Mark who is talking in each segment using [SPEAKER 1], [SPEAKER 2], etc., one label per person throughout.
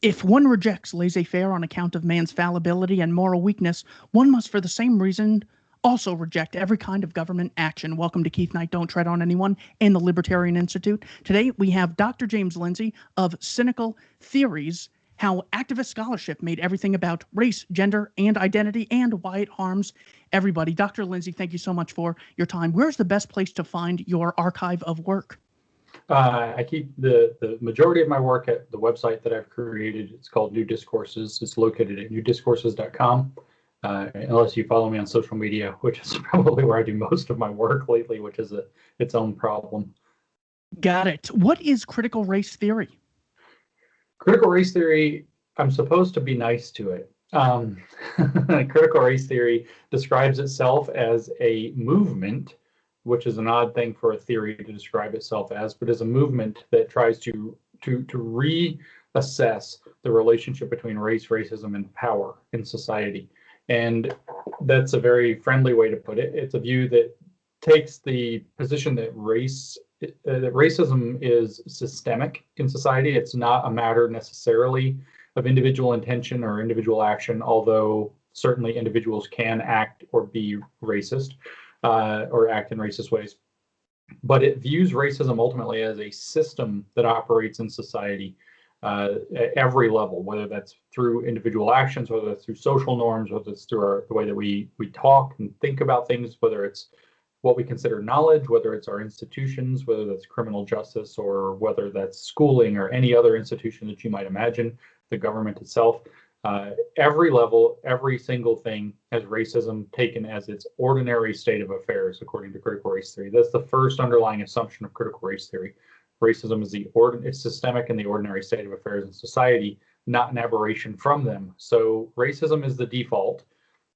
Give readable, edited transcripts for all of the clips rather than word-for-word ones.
[SPEAKER 1] If one rejects laissez-faire on account of man's fallibility and moral weakness, one must for the same reason also reject every kind of government action. Welcome to Keith Knight, Don't Tread on Anyone, and the Libertarian Institute. Today we have Dr. James Lindsay of Cynical Theories, How Activist Scholarship Made Everything About Race, Gender, and Identity, and Why It Harms Everybody. Dr. Lindsay, thank you so much for your time. Where's the best place to find your archive of work?
[SPEAKER 2] I keep the majority of my work at the website that I've created. It's called New Discourses. It's located at newdiscourses.com. Unless you follow me on social media, which is probably where I do most of my work lately, which is its own problem.
[SPEAKER 1] Got it. What is critical race theory?
[SPEAKER 2] Critical race theory, I'm supposed to be nice to it. Critical race theory describes itself as a movement, which is an odd thing for a theory to describe itself as, but is a movement that tries to reassess the relationship between race, racism, and power in society. And that's a very friendly way to put it. It's a view that takes the position that racism is systemic in society. It's not a matter necessarily of individual intention or individual action, although certainly individuals can act or be racist. Or act in racist ways. But it views racism ultimately as a system that operates in society at every level, whether that's through individual actions, whether that's through social norms, whether it's through the way that we talk and think about things, whether it's what we consider knowledge, whether it's our institutions, whether that's criminal justice, or whether that's schooling or any other institution that you might imagine, the government itself. Every level, every single thing has racism taken as its ordinary state of affairs, according to critical race theory. That's the first underlying assumption of critical race theory. Racism is it's systemic in the ordinary state of affairs in society, not an aberration from them. So racism is the default.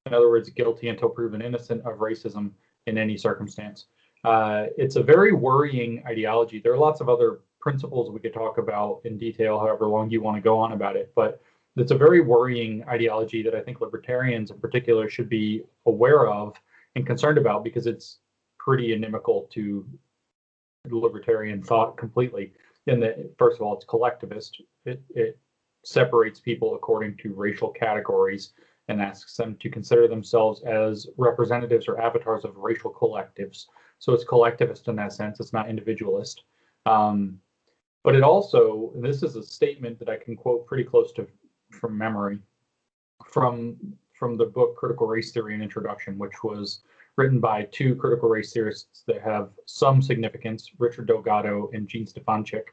[SPEAKER 2] In other words, guilty until proven innocent of racism in any circumstance. It's a very worrying ideology. There are lots of other principles we could talk about in detail, however long you want to go on about it, but it's a very worrying ideology that I think libertarians in particular should be aware of and concerned about, because it's pretty inimical to libertarian thought completely. In that, first of all, it's collectivist. It separates people according to racial categories and asks them to consider themselves as representatives or avatars of racial collectives. So it's collectivist in that sense. It's not individualist. But it also, and this is a statement that I can quote pretty close to from memory, from the book Critical Race Theory and Introduction, which was written by two critical race theorists that have some significance, Richard Delgado and Jean Stefanczyk.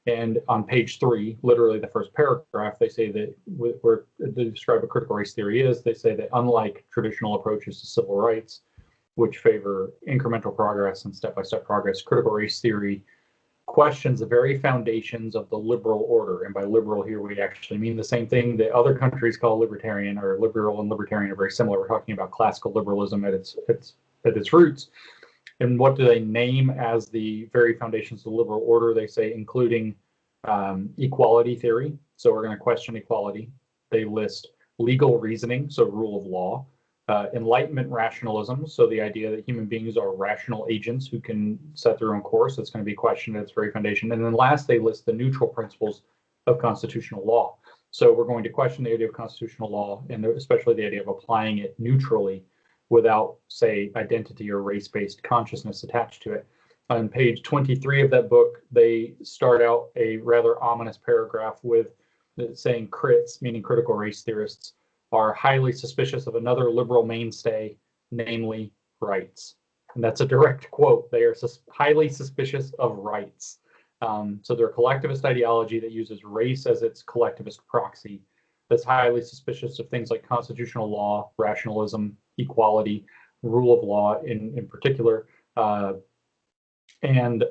[SPEAKER 2] And on page 3, literally the first paragraph, they say that where they describe what critical race theory is, they say that unlike traditional approaches to civil rights, which favor incremental progress and step-by-step progress, critical race theory questions the very foundations of the liberal order. And by liberal here, we actually mean the same thing that other countries call libertarian, or liberal and libertarian are very similar. We're talking about classical liberalism at its roots. And what do they name as the very foundations of the liberal order? They say including equality theory. So we're going to question equality. They list legal reasoning, so rule of law. Enlightenment rationalism, so the idea that human beings are rational agents who can set their own course. That's going to be questioned at its very foundation. And then last, they list the neutral principles of constitutional law. So we're going to question the idea of constitutional law, and especially the idea of applying it neutrally without, say, identity or race-based consciousness attached to it. On page 23 of that book, they start out a rather ominous paragraph with saying crits, meaning critical race theorists, are highly suspicious of another liberal mainstay, namely rights. And that's a direct quote. They are highly suspicious of rights. So they're a collectivist ideology that uses race as its collectivist proxy, that's highly suspicious of things like constitutional law, rationalism, equality, rule of law in particular, and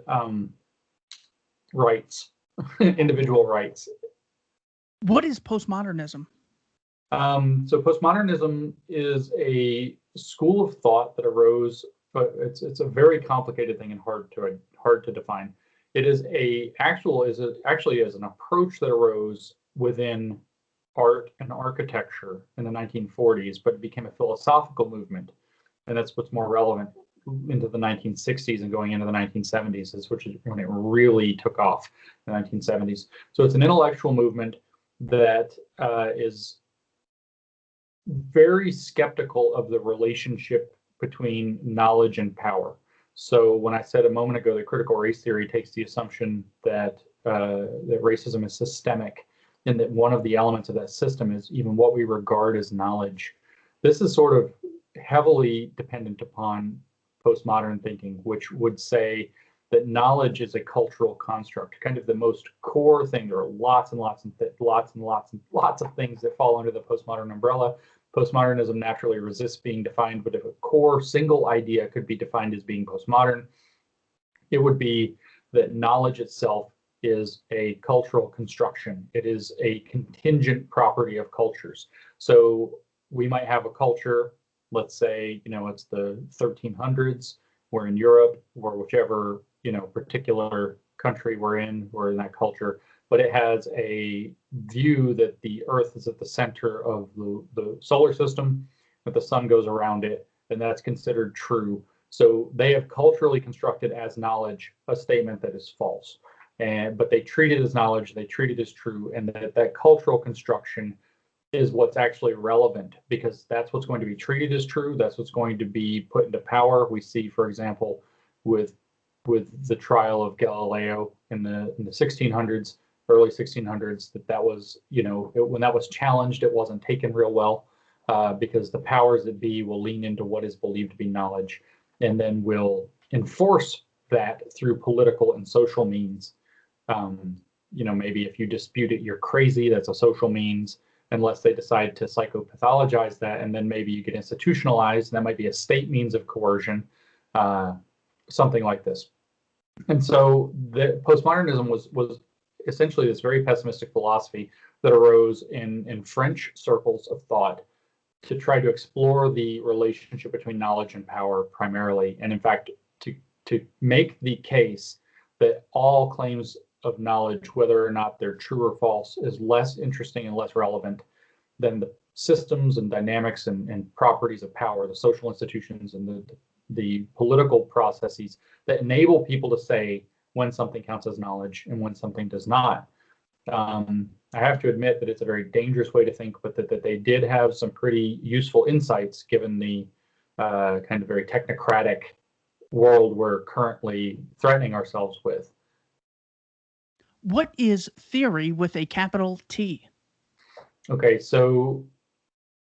[SPEAKER 2] rights, individual rights.
[SPEAKER 1] What is postmodernism?
[SPEAKER 2] So postmodernism is a school of thought that arose, but it's a very complicated thing and hard to define. It is actually an approach that arose within art and architecture in the 1940s, but it became a philosophical movement, and that's what's more relevant into the 1960s and going into the 1970s, which is when it really took off, the 1970s. So it's an intellectual movement that is very skeptical of the relationship between knowledge and power. So when I said a moment ago that critical race theory takes the assumption that that racism is systemic, and that one of the elements of that system is even what we regard as knowledge, this is sort of heavily dependent upon postmodern thinking, which would say that knowledge is a cultural construct, kind of the most core thing. There are lots and lots and lots of things that fall under the postmodern umbrella. Postmodernism naturally resists being defined, but if a core single idea could be defined as being postmodern, it would be that knowledge itself is a cultural construction. It is a contingent property of cultures. So we might have a culture, let's say, it's the 1300s, we're in Europe, or whichever, particular country we're in that culture, but it has a view that the Earth is at the center of the solar system, that the sun goes around it, and that's considered true. So they have culturally constructed as knowledge a statement that is false. But they treat it as knowledge, they treat it as true, and that cultural construction is what's actually relevant, because that's what's going to be treated as true, that's what's going to be put into power. We see, for example, with the trial of Galileo in the 1600s, early 1600s, that was, when that was challenged, it wasn't taken real well, because the powers that be will lean into what is believed to be knowledge, and then will enforce that through political and social means. Maybe if you dispute it, you're crazy, that's a social means, unless they decide to psychopathologize that, and then maybe you get institutionalized, and that might be a state means of coercion, something like this. And so the postmodernism was essentially this very pessimistic philosophy that arose in French circles of thought to try to explore the relationship between knowledge and power primarily, and in fact to make the case that all claims of knowledge, whether or not they're true or false, is less interesting and less relevant than the systems and dynamics and properties of power, the social institutions and the political processes that enable people to say when something counts as knowledge and when something does not. I have to admit that it's a very dangerous way to think, but that they did have some pretty useful insights given the kind of very technocratic world we're currently threatening ourselves with.
[SPEAKER 1] What is theory with a capital T?
[SPEAKER 2] Okay, so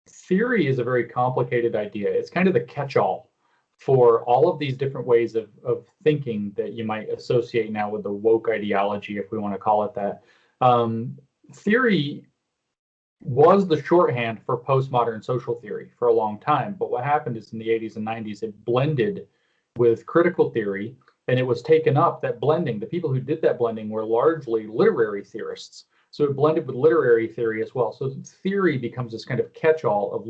[SPEAKER 2] theory is a very complicated idea. It's kind of the catch-all for all of these different ways of thinking that you might associate now with the woke ideology, if we want to call it that. Theory was the shorthand for postmodern social theory for a long time, but what happened is in the 80s and 90s, it blended with critical theory, and it was taken up, that blending. The people who did that blending were largely literary theorists. So it blended with literary theory as well. So theory becomes this kind of catch-all of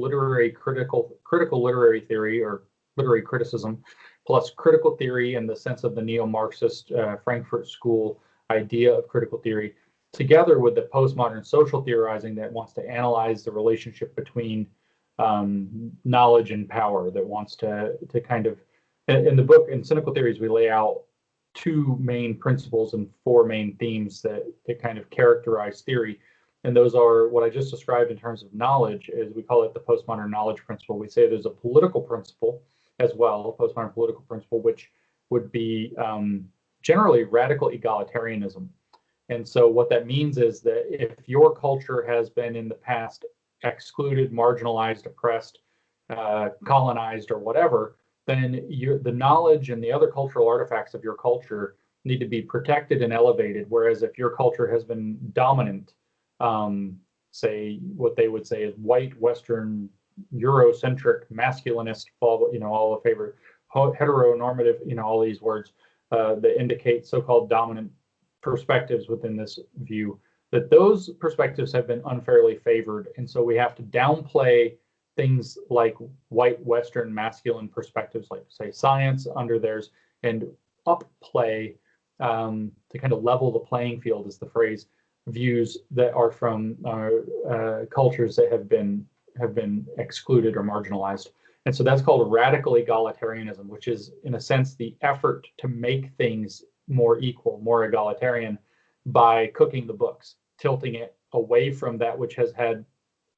[SPEAKER 2] critical literary theory, or literary criticism, plus critical theory in the sense of the neo-Marxist Frankfurt School idea of critical theory, together with the postmodern social theorizing that wants to analyze the relationship between knowledge and power, that wants to kind of, in the book, in Cynical Theories, we lay out two main principles and four main themes that kind of characterize theory. And those are what I just described in terms of knowledge, is we call it the postmodern knowledge principle. We say there's a political principle as well, a postmodern political principle, which would be generally radical egalitarianism. And so what that means is that if your culture has been in the past excluded, marginalized, oppressed, colonized, or whatever, then the knowledge and the other cultural artifacts of your culture need to be protected and elevated. Whereas if your culture has been dominant, say what they would say is white, Western, Eurocentric, masculinist, all the favorite heteronormative, all these words that indicate so-called dominant perspectives within this view, that those perspectives have been unfairly favored. And so we have to downplay things like white, Western, masculine perspectives, like, say, science under theirs, and upplay to kind of level the playing field, is the phrase, views that are from cultures that have been excluded or marginalized. And so that's called radical egalitarianism, which is, in a sense, the effort to make things more equal, more egalitarian, by cooking the books, tilting it away from that which has had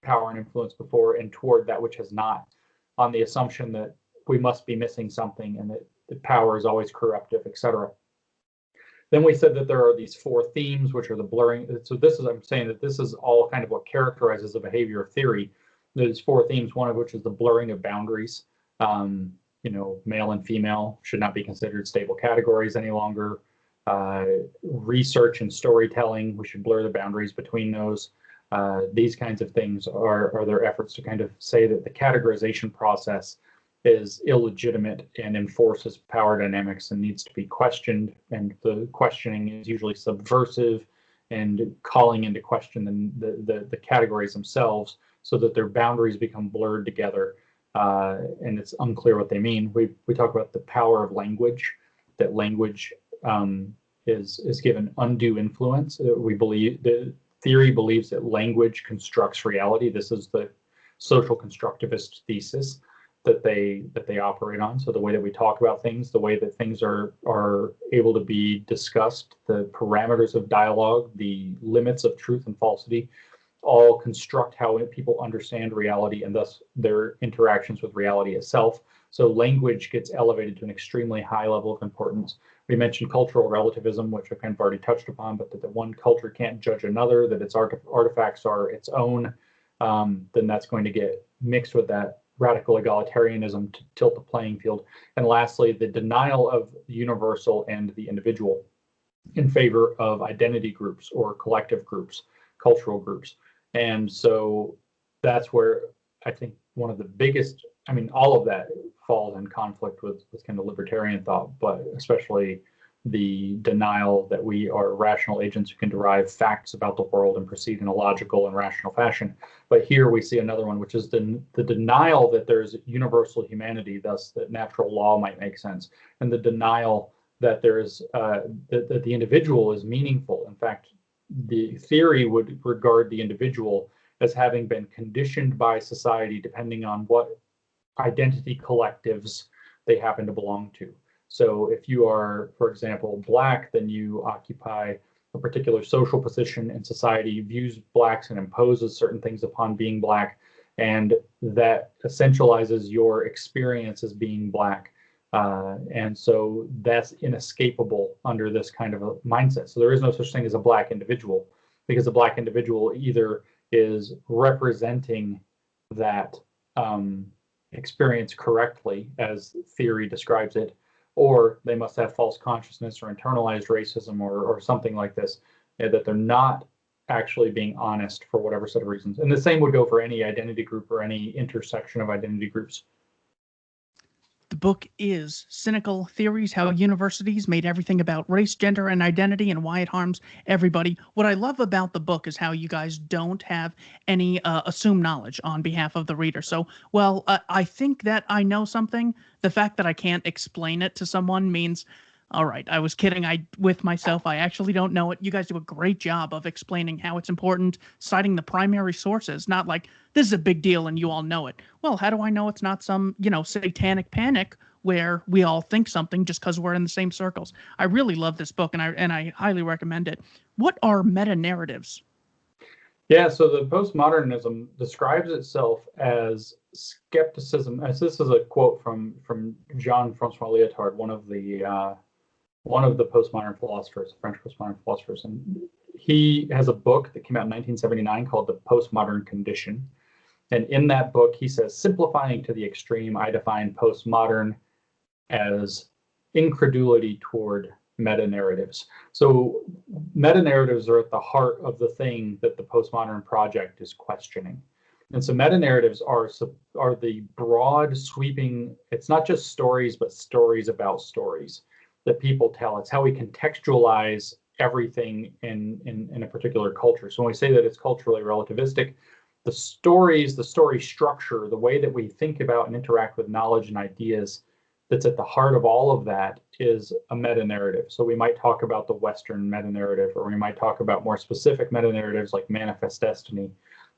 [SPEAKER 2] power and influence before and toward that which has not, on the assumption that we must be missing something and that the power is always corruptive, etc. Then we said that there are these four themes, which are the blurring. So I'm saying that this is all kind of what characterizes the behavior of theory. There's four themes, one of which is the blurring of boundaries. Male and female should not be considered stable categories any longer. Research and storytelling, we should blur the boundaries between those. These kinds of things are their efforts to kind of say that the categorization process is illegitimate and enforces power dynamics and needs to be questioned. And the questioning is usually subversive and calling into question the categories themselves so that their boundaries become blurred together. And it's unclear what they mean. We talk about the power of language, that language is given undue influence. We believe the theory believes that language constructs reality. This is the social constructivist thesis that they operate on. So the way that we talk about things, the way that things are able to be discussed, the parameters of dialogue, the limits of truth and falsity, all construct how people understand reality and thus their interactions with reality itself. So language gets elevated to an extremely high level of importance. We mentioned cultural relativism, which I kind of already touched upon, but that one culture can't judge another, that its artifacts are its own, then that's going to get mixed with that radical egalitarianism to tilt the playing field. And lastly, the denial of the universal and the individual in favor of identity groups or collective groups, cultural groups. And so that's where I think one of the biggest, all of that falls in conflict with kind of libertarian thought, but especially the denial that we are rational agents who can derive facts about the world and proceed in a logical and rational fashion. But here we see another one, which is the denial that there's universal humanity, thus that natural law might make sense, and the denial that there is that the individual is meaningful. In fact, the theory would regard the individual as having been conditioned by society depending on what identity collectives they happen to belong to. So if you are, for example, Black, then you occupy a particular social position in society, views Blacks and imposes certain things upon being Black, and that essentializes your experience as being Black. And so that's inescapable under this kind of a mindset. So there is no such thing as a Black individual, because a Black individual either is representing that experience correctly, as theory describes it, or they must have false consciousness or internalized racism or something like this, that they're not actually being honest for whatever set of reasons. And the same would go for any identity group or any intersection of identity groups.
[SPEAKER 1] The book is Cynical Theories, How Universities Made Everything About Race, Gender, and Identity, and Why It Harms Everybody. What I love about the book is how you guys don't have any assumed knowledge on behalf of the reader. So, I think that I know something. The fact that I can't explain it to someone means, all right, I was kidding with myself. I actually don't know it. You guys do a great job of explaining how it's important, citing the primary sources, not like, this is a big deal and you all know it. Well, how do I know it's not some, satanic panic where we all think something just because we're in the same circles? I really love this book, and I highly recommend it. What are meta-narratives?
[SPEAKER 2] Yeah, so the postmodernism describes itself as skepticism. As this is a quote from Jean-Francois Lyotard, one of the postmodern philosophers, French postmodern philosophers, and he has a book that came out in 1979 called The Postmodern Condition. And in that book, he says, simplifying to the extreme, I define postmodern as incredulity toward meta-narratives. So meta-narratives are at the heart of the thing that the postmodern project is questioning. And so meta-narratives are the broad sweeping, it's not just stories, but stories about stories that people tell. It's how we contextualize everything in a particular culture. So when we say that it's culturally relativistic, the story structure, the way that we think about and interact with knowledge and ideas that's at the heart of all of that is a meta-narrative. So we might talk about the Western meta-narrative, or we might talk about more specific meta-narratives like Manifest Destiny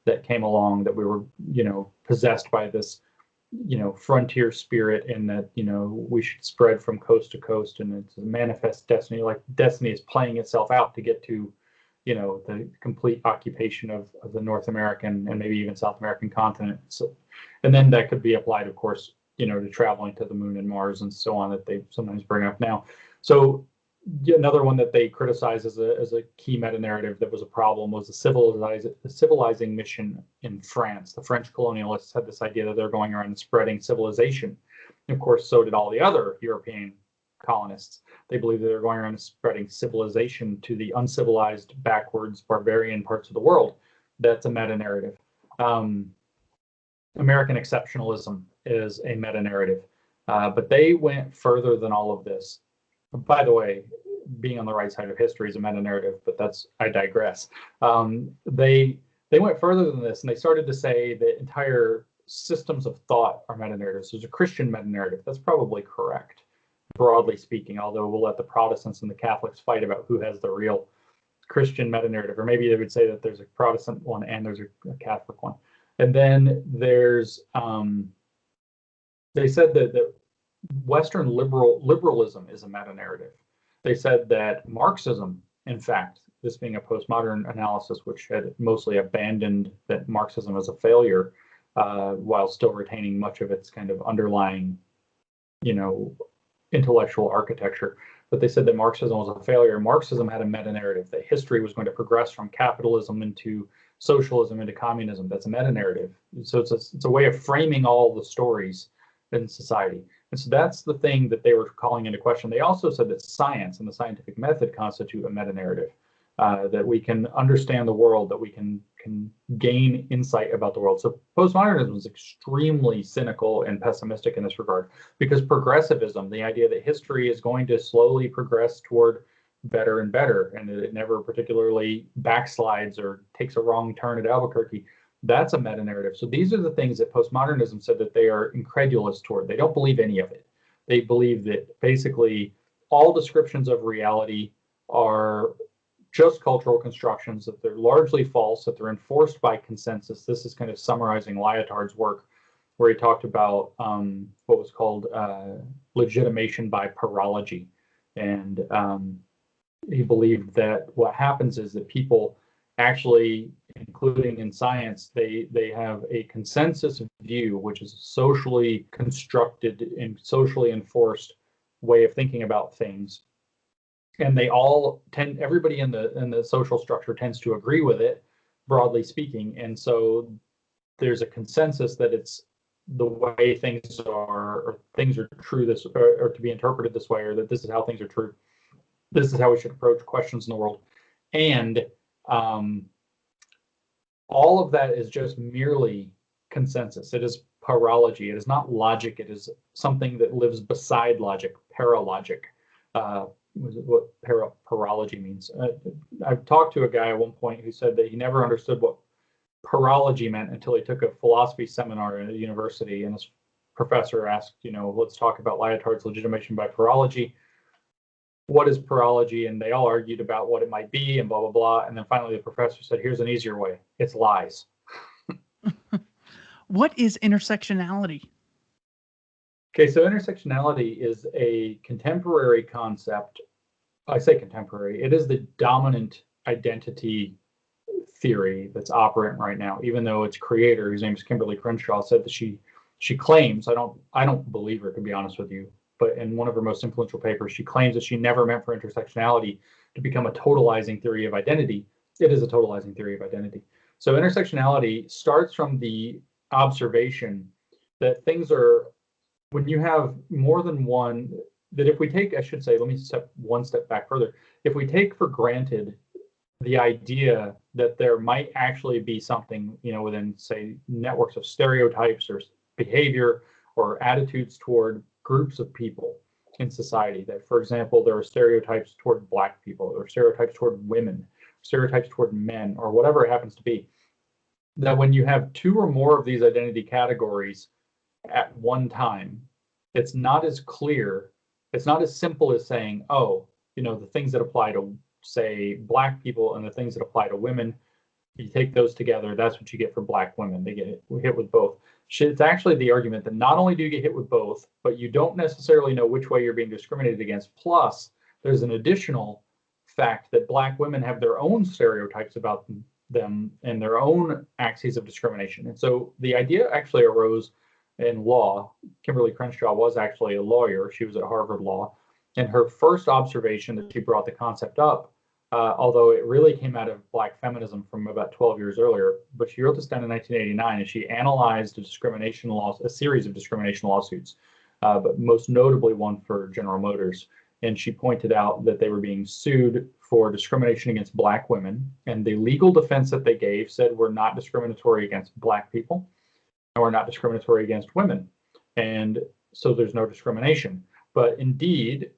[SPEAKER 2] that came along, that we were, possessed by this, frontier spirit, and that, we should spread from coast to coast, and it's a manifest destiny, like destiny is playing itself out to get to, the complete occupation of the North American and maybe even South American continent. So, and then that could be applied, of course, to traveling to the moon and Mars and so on that they sometimes bring up now. So another one that they criticize as a key meta-narrative that was a problem was the civilizing mission in France. The French colonialists had this idea that they're going around and spreading civilization. And of course, so did all the other European colonists. They believed that they're going around and spreading civilization to the uncivilized, backwards, barbarian parts of the world. That's a meta-narrative. American exceptionalism is a meta-narrative, but they went further than all of this. By the way, being on the right side of history is a meta-narrative, but I digress. They went further than this, and they started to say that entire systems of thought are meta-narratives. There's a Christian meta-narrative. That's probably correct, broadly speaking, although we'll let the Protestants and the Catholics fight about who has the real Christian meta-narrative, or maybe they would say that there's a Protestant one and there's a Catholic one. And then there's, they said that Western liberalism is a meta-narrative. They said that Marxism, in fact, this being a postmodern analysis, which had mostly abandoned that Marxism as a failure, while still retaining much of its kind of underlying, intellectual architecture. But they said that Marxism was a failure. Marxism had a meta-narrative that history was going to progress from capitalism into socialism into communism. That's a meta-narrative. So it's a way of framing all the stories in society. And so that's the thing that they were calling into question. They also said that science and the scientific method constitute a meta-narrative, that we can understand the world, that we can gain insight about the world. So postmodernism is extremely cynical and pessimistic in this regard, because progressivism, the idea that history is going to slowly progress toward better and better, and that it never particularly backslides or takes a wrong turn at Albuquerque, that's a meta-narrative. So these are the things that postmodernism said that they are incredulous toward. They don't believe any of it. They believe that basically all descriptions of reality are just cultural constructions, that they're largely false, that they're enforced by consensus. This is kind of summarizing Lyotard's work, where he talked about what was called legitimation by parology. And he believed that what happens is that people actually, including in science, they have a consensus view, which is a socially constructed and socially enforced way of thinking about things. And they all everybody in the social structure tends to agree with it, broadly speaking. And so there's a consensus that it's the way things are, or things are true this, or to be interpreted this way, or that this is how things are true. This is how we should approach questions in the world. And all of that is just merely consensus. It is parology. It is not logic. It is something that lives beside logic, paralogic. What parology means. I've talked to a guy at one point who said that he never understood what parology meant until he took a philosophy seminar at a university, and his professor asked, let's talk about Lyotard's legitimation by parology. What is parology? And they all argued about what it might be and blah, blah, blah. And then finally the professor said, here's an easier way. It's lies.
[SPEAKER 1] What is intersectionality?
[SPEAKER 2] Okay, so intersectionality is a contemporary concept. I say contemporary. It is the dominant identity theory that's operant right now, even though its creator, whose name is Kimberly Crenshaw, said that she claims, I don't believe her, to be honest with you, but in one of her most influential papers, she claims that she never meant for intersectionality to become a totalizing theory of identity. It is a totalizing theory of identity. So intersectionality starts from the observation that things are, when you have more than one, that if we take, I should say, let me step one step back further. If we take for granted the idea that there might actually be something, within, say, networks of stereotypes or behavior or attitudes toward groups of people in society, that, for example, there are stereotypes toward Black people, or stereotypes toward women, stereotypes toward men, or whatever it happens to be, that when you have two or more of these identity categories at one time, it's not as clear, it's not as simple as saying, oh, the things that apply to, say, Black people and the things that apply to women, you take those together, that's what you get for Black women. They get hit with both. It's actually the argument that not only do you get hit with both, but you don't necessarily know which way you're being discriminated against. Plus, there's an additional fact that Black women have their own stereotypes about them and their own axes of discrimination. And so the idea actually arose in law. Kimberly Crenshaw was actually a lawyer. She was at Harvard Law. And her first observation that she brought the concept up, although it really came out of Black feminism from about 12 years earlier, but she wrote this down in 1989, and she analyzed a series of discrimination lawsuits, but most notably one for General Motors. And she pointed out that they were being sued for discrimination against Black women. And the legal defense that they gave said we're not discriminatory against Black people, and we're not discriminatory against women. And so there's no discrimination. But indeed,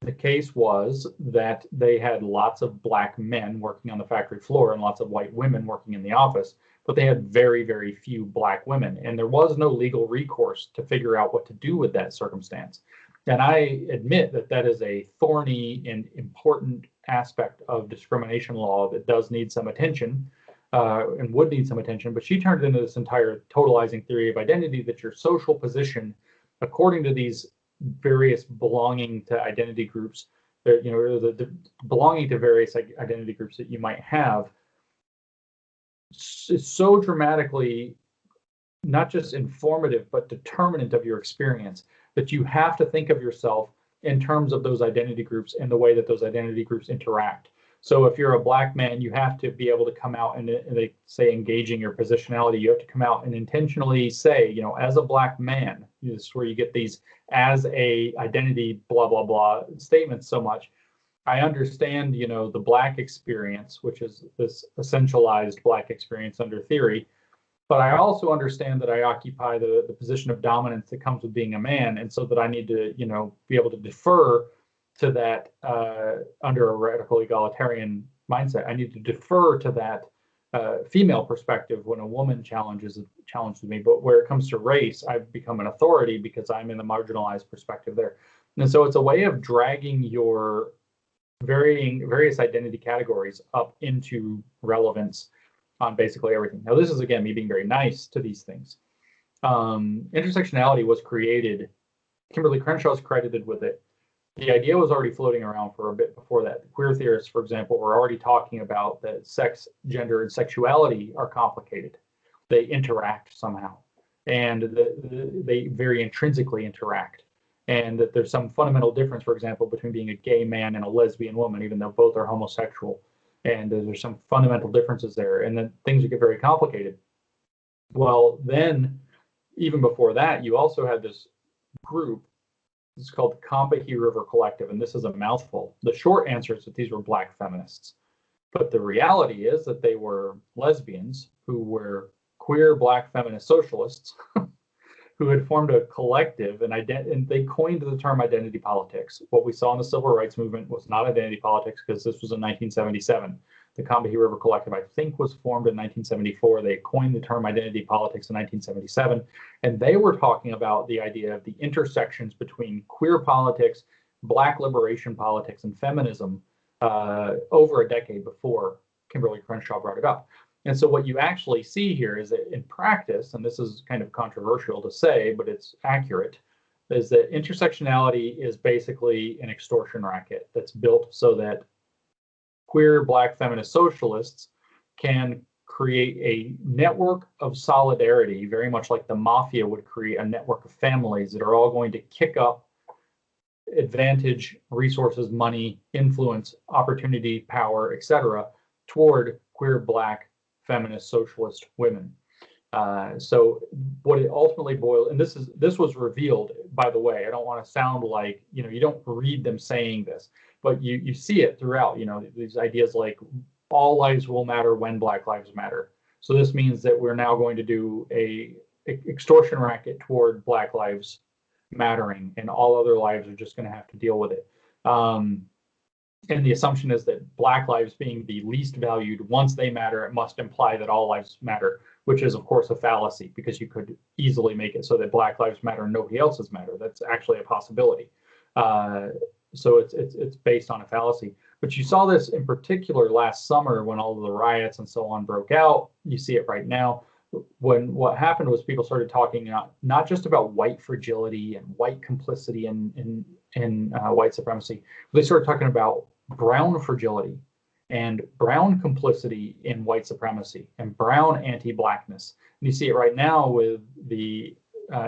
[SPEAKER 2] the case was that they had lots of Black men working on the factory floor and lots of white women working in the office, but they had very, very few Black women. And there was no legal recourse to figure out what to do with that circumstance. And I admit that that is a thorny and important aspect of discrimination law that does need some attention and would need some attention. But she turned into this entire totalizing theory of identity, that your social position, according to these various belonging to identity groups, the belonging to various identity groups that you might have, is so dramatically not just informative, but determinant of your experience, that you have to think of yourself in terms of those identity groups and the way that those identity groups interact. So if you're a Black man, you have to be able to come out and they say engaging your positionality, you have to come out and intentionally say, as a Black man, this is where you get these as a identity, blah, blah, blah statements so much. I understand, the Black experience, which is this essentialized Black experience under theory, but I also understand that I occupy the position of dominance that comes with being a man. And so that I need to, be able to defer to that under a radical egalitarian mindset. I need to defer to that female perspective when a woman challenges me. But where it comes to race, I've become an authority because I'm in the marginalized perspective there. And so it's a way of dragging your various identity categories up into relevance on basically everything. Now, this is, again, me being very nice to these things. Intersectionality was created. Kimberly Crenshaw is credited with it. The idea was already floating around for a bit before that. Queer theorists, for example, were already talking about that sex, gender, and sexuality are complicated. They interact somehow, and they very intrinsically interact. And that there's some fundamental difference, for example, between being a gay man and a lesbian woman, even though both are homosexual. And there's some fundamental differences there, and then things would get very complicated. Well, then, even before that, you also had this group. It's called the Combahee River Collective, and this is a mouthful. The short answer is that these were Black feminists. But the reality is that they were lesbians who were queer Black feminist socialists who had formed a collective, and they coined the term identity politics. What we saw in the civil rights movement was not identity politics, because this was in 1977. The Combahee River Collective, I think, was formed in 1974. They coined the term identity politics in 1977. And they were talking about the idea of the intersections between queer politics, Black liberation politics, and feminism over a decade before Kimberly Crenshaw brought it up. And so what you actually see here is that in practice, and this is kind of controversial to say, but it's accurate, is that intersectionality is basically an extortion racket that's built so that queer Black feminist socialists can create a network of solidarity, very much like the mafia would create a network of families that are all going to kick up advantage, resources, money, influence, opportunity, power, etc., toward queer Black feminist socialist women. So what it ultimately boils, and this was revealed, by the way. I don't want to sound like, you don't read them saying this, but you see it throughout, these ideas like all lives will matter when Black lives matter. So this means that we're now going to do a extortion racket toward Black lives mattering, and all other lives are just going to have to deal with it. And the assumption is that Black lives being the least valued, once they matter, it must imply that all lives matter, which is, of course, a fallacy, because you could easily make it so that Black lives matter and nobody else's matter. That's actually a possibility. So it's based on a fallacy. But you saw this in particular last summer when all of the riots and so on broke out. You see it right now. When what happened was people started talking not just about white fragility and white complicity in white supremacy. They started talking about brown fragility and brown complicity in white supremacy and brown anti-blackness. And you see it right now with the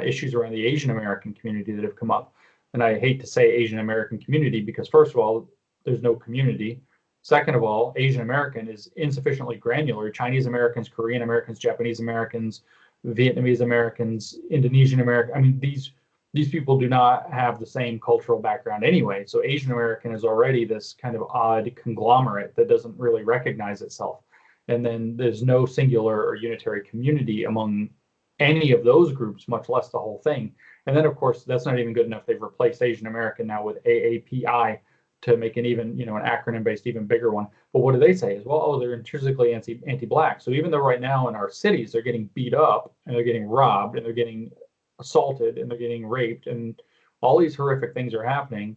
[SPEAKER 2] issues around the Asian American community that have come up. And I hate to say Asian American community because, first of all, there's no community. Second of all, Asian American is insufficiently granular. Chinese Americans, Korean Americans, Japanese Americans, Vietnamese Americans, Indonesian American. I mean, these people do not have the same cultural background anyway. So Asian American is already this kind of odd conglomerate that doesn't really recognize itself. And then there's no singular or unitary community among any of those groups, much less the whole thing. And then, of course, that's not even good enough. They've replaced Asian American now with AAPI to make an even, an acronym-based, even bigger one. But what do they say? Is, well, oh, they're intrinsically anti-black. So even though right now in our cities they're getting beat up and they're getting robbed and they're getting assaulted and they're getting raped and all these horrific things are happening,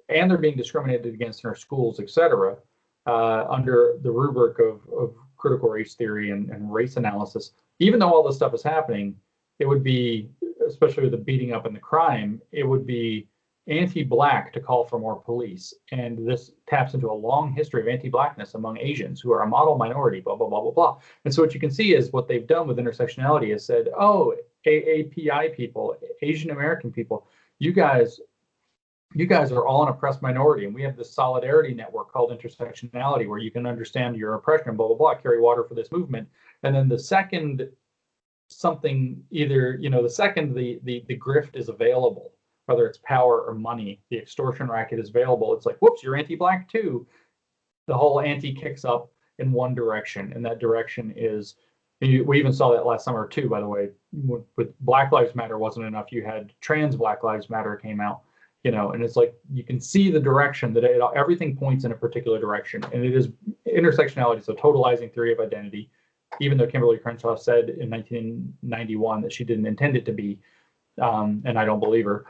[SPEAKER 2] and they're being discriminated against in our schools, etc., under the rubric of critical race theory and race analysis. Even though all this stuff is happening, it would be, especially with the beating up and the crime, it would be anti-black to call for more police. And this taps into a long history of anti-blackness among Asians who are a model minority, blah, blah, blah, blah, blah. And so what you can see is what they've done with intersectionality is said, oh, AAPI people, Asian American people, you guys are all an oppressed minority. And we have this solidarity network called intersectionality where you can understand your oppression, blah, blah, blah, carry water for this movement. And then the second something, either, the second the grift is available, whether it's power or money, the extortion racket is available. It's like, whoops, you're anti-black too. The whole anti kicks up in one direction, and that direction is, we even saw that last summer too, by the way, with Black Lives Matter wasn't enough. You had trans Black Lives Matter came out, and it's like, you can see the direction that everything points in a particular direction. And it is intersectionality, so totalizing theory of identity, even though Kimberly Crenshaw said in 1991 that she didn't intend it to be, and I don't believe her.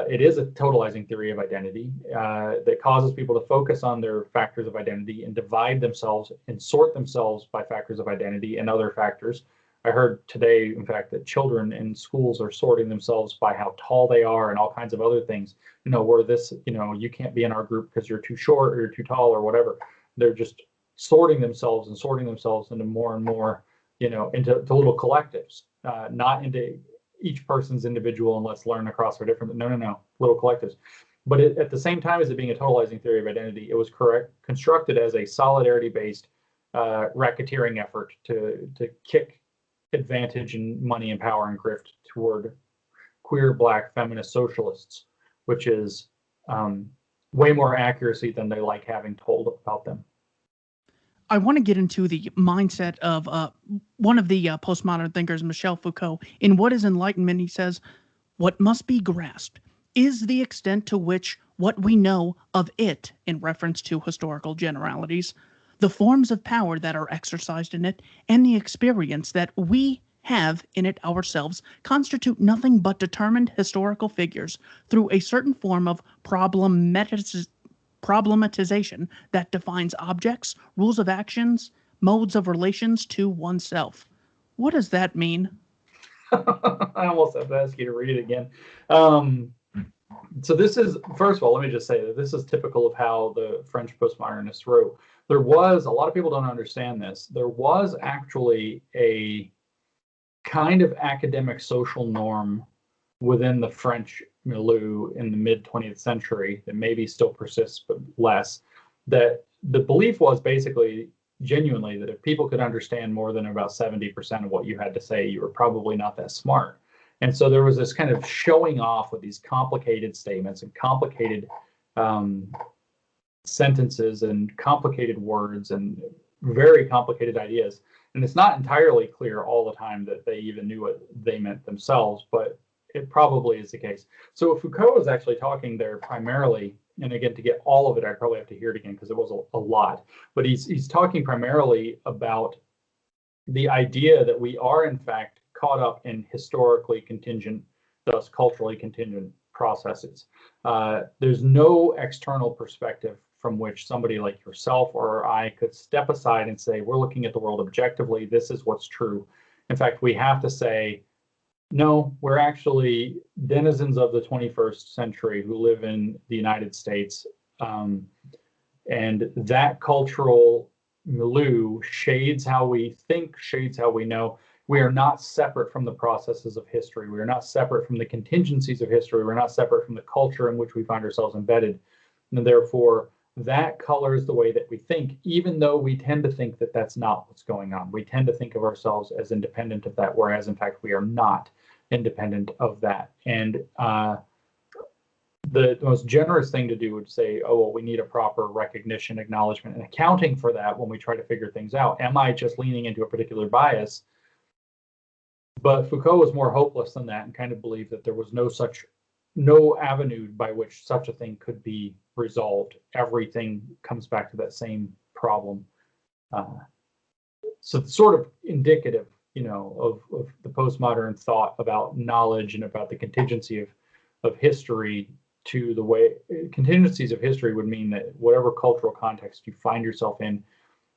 [SPEAKER 2] It is a totalizing theory of identity that causes people to focus on their factors of identity and divide themselves and sort themselves by factors of identity and other factors. I heard today, in fact, that children in schools are sorting themselves by how tall they are and all kinds of other things. Where this, you can't be in our group because you're too short or you're too tall or whatever. They're just sorting themselves into more and more, into little collectives, not into each person's individual and let's learn across our different, no, little collectives. But at the same time as it being a totalizing theory of identity, it was constructed as a solidarity-based racketeering effort to kick advantage and money and power and grift toward queer, Black, feminist socialists, which is way more accuracy than they like having told about them.
[SPEAKER 1] I want to get into the mindset of one of the postmodern thinkers, Michel Foucault. In What is Enlightenment, he says, what must be grasped is the extent to which what we know of it, in reference to historical generalities, the forms of power that are exercised in it, and the experience that we have in it ourselves, constitute nothing but determined historical figures through a certain form of problematization that defines objects, rules of actions, modes of relations to oneself. What does that mean?
[SPEAKER 2] I almost have to ask you to read it again. So this is, first of all, let me just say that this is typical of how the French postmodernists wrote. There was, a lot of people don't understand this, there was actually a kind of academic social norm within the French milieu in the mid 20th century that maybe still persists, but less, that the belief was basically genuinely that if people could understand more than about 70% of what you had to say, you were probably not that smart. And so there was this kind of showing off with these complicated statements and complicated sentences and complicated words and very complicated ideas. And it's not entirely clear all the time that they even knew what they meant themselves, but it probably is the case. So Foucault is actually talking there primarily, and again, to get all of it, I probably have to hear it again because it was a lot, but he's talking primarily about the idea that we are in fact caught up in historically contingent, thus culturally contingent processes. There's no external perspective from which somebody like yourself or I could step aside and say, we're looking at the world objectively, this is what's true. In fact, we have to say, no, we're actually denizens of the 21st century who live in the United States, And that cultural milieu shades how we think, shades how we know. We are not separate from the processes of history. We are not separate from the contingencies of history. We're not separate from the culture in which we find ourselves embedded. And therefore, that colors the way that we think, even though we tend to think that that's not what's going on. We tend to think of ourselves as independent of that, whereas in fact we are not independent of that. And the most generous thing to do would say, oh, well, we need a proper recognition, acknowledgement, and accounting for that when we try to figure things out. Am I just leaning into a particular bias? But Foucault was more hopeless than that and kind of believed that there was no avenue by which such a thing could be resolved. Everything comes back to that same problem. So it's sort of indicative, of the postmodern thought about knowledge and about the contingency of history, to the way contingencies of history would mean that whatever cultural context you find yourself in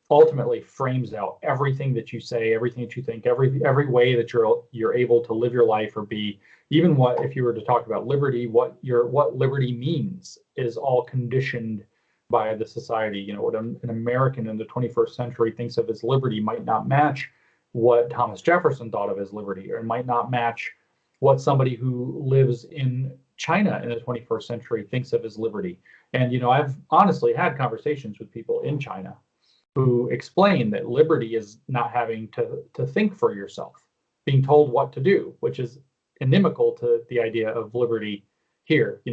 [SPEAKER 2] ultimately frames out everything that you say, everything that you think, every way that you're able to live your life or be. Even what, if you were to talk about liberty, what liberty means is all conditioned by the society. What an American in the 21st century thinks of as liberty might not match what Thomas Jefferson thought of as liberty, or it might not match what somebody who lives in China in the 21st century thinks of as liberty. And I've honestly had conversations with people in China who explain that liberty is not having to think for yourself, being told what to do, which is inimical to the idea of liberty here,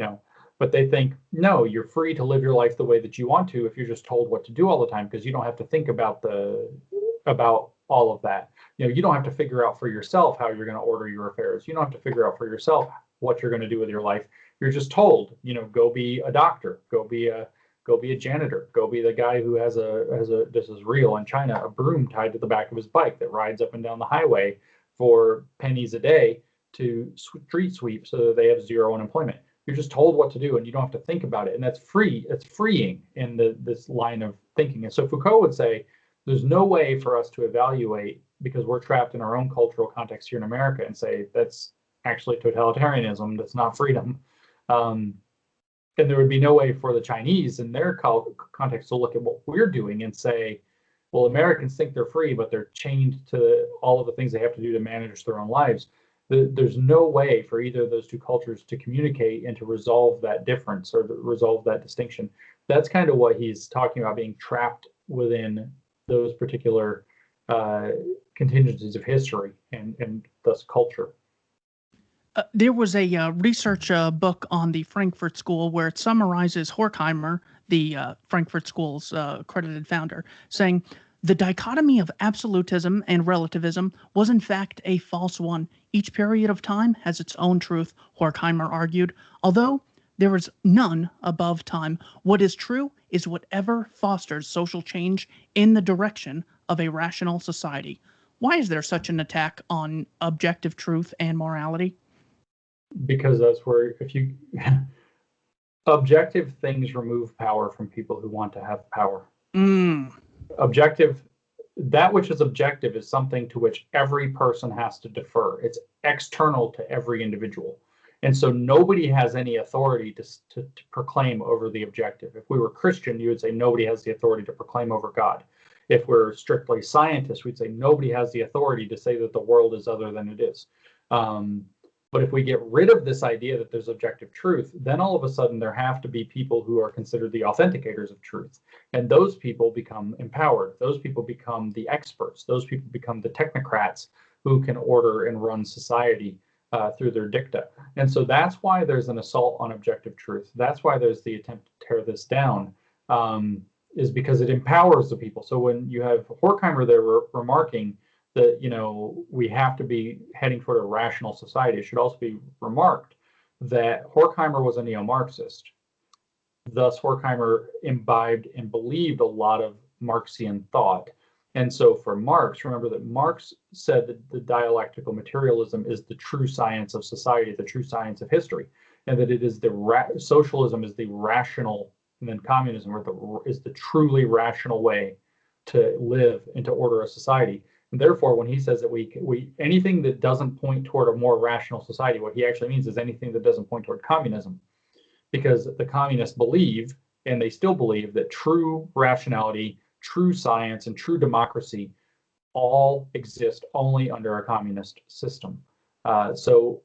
[SPEAKER 2] but they think, no, you're free to live your life the way that you want to if you're just told what to do all the time, because you don't have to think about all of that. You don't have to figure out for yourself how you're going to order your affairs. You don't have to figure out for yourself what you're going to do with your life. You're just told, go be a doctor, go be a janitor, go be the guy who has this is real in China, a broom tied to the back of his bike that rides up and down the highway for pennies a day to street sweep so that they have zero unemployment. You're just told what to do and you don't have to think about it. And that's free. It's freeing in this line of thinking. And so Foucault would say, there's no way for us to evaluate, because we're trapped in our own cultural context here in America, and say that's actually totalitarianism, that's not freedom. And there would be no way for the Chinese in their context to look at what we're doing and say, well, Americans think they're free, but they're chained to all of the things they have to do to manage their own lives. There's no way for either of those two cultures to communicate and to resolve that difference or to resolve that distinction. That's kind of what he's talking about, being trapped within those particular contingencies of history and thus culture.
[SPEAKER 1] There was a research book on the Frankfurt School where it summarizes Horkheimer, the Frankfurt School's accredited founder, saying, the dichotomy of absolutism and relativism was in fact a false one. Each period of time has its own truth, Horkheimer argued. Although there is none above time, what is true is whatever fosters social change in the direction of a rational society. Why is there such an attack on objective truth and morality?
[SPEAKER 2] Because that's where, if you objective things remove power from people who want to have power. That which is objective is something to which every person has to defer. It's external to every individual. And so nobody has any authority to proclaim over the objective. If we were Christian, you would say nobody has the authority to proclaim over God. If we're strictly scientists, we'd say nobody has the authority to say that the world is other than it is. But if we get rid of this idea that there's objective truth, then all of a sudden there have to be people who are considered the authenticators of truth. And those people become empowered. Those people become the experts. Those people become the technocrats who can order and run society through their dicta. And so that's why there's an assault on objective truth. That's why there's the attempt to tear this down, is because it empowers the people. So when you have Horkheimer there remarking that, we have to be heading toward a rational society, it should also be remarked that Horkheimer was a neo-Marxist. Thus, Horkheimer imbibed and believed a lot of Marxian thought. And so for Marx, remember that Marx said that the dialectical materialism is the true science of society, the true science of history, and that it is socialism is the rational, and then communism is the truly rational way to live and to order a society. And therefore, when he says that we anything that doesn't point toward a more rational society, what he actually means is anything that doesn't point toward communism, because the communists believe and they still believe that true rationality, true science, and true democracy all exist only under a communist system. So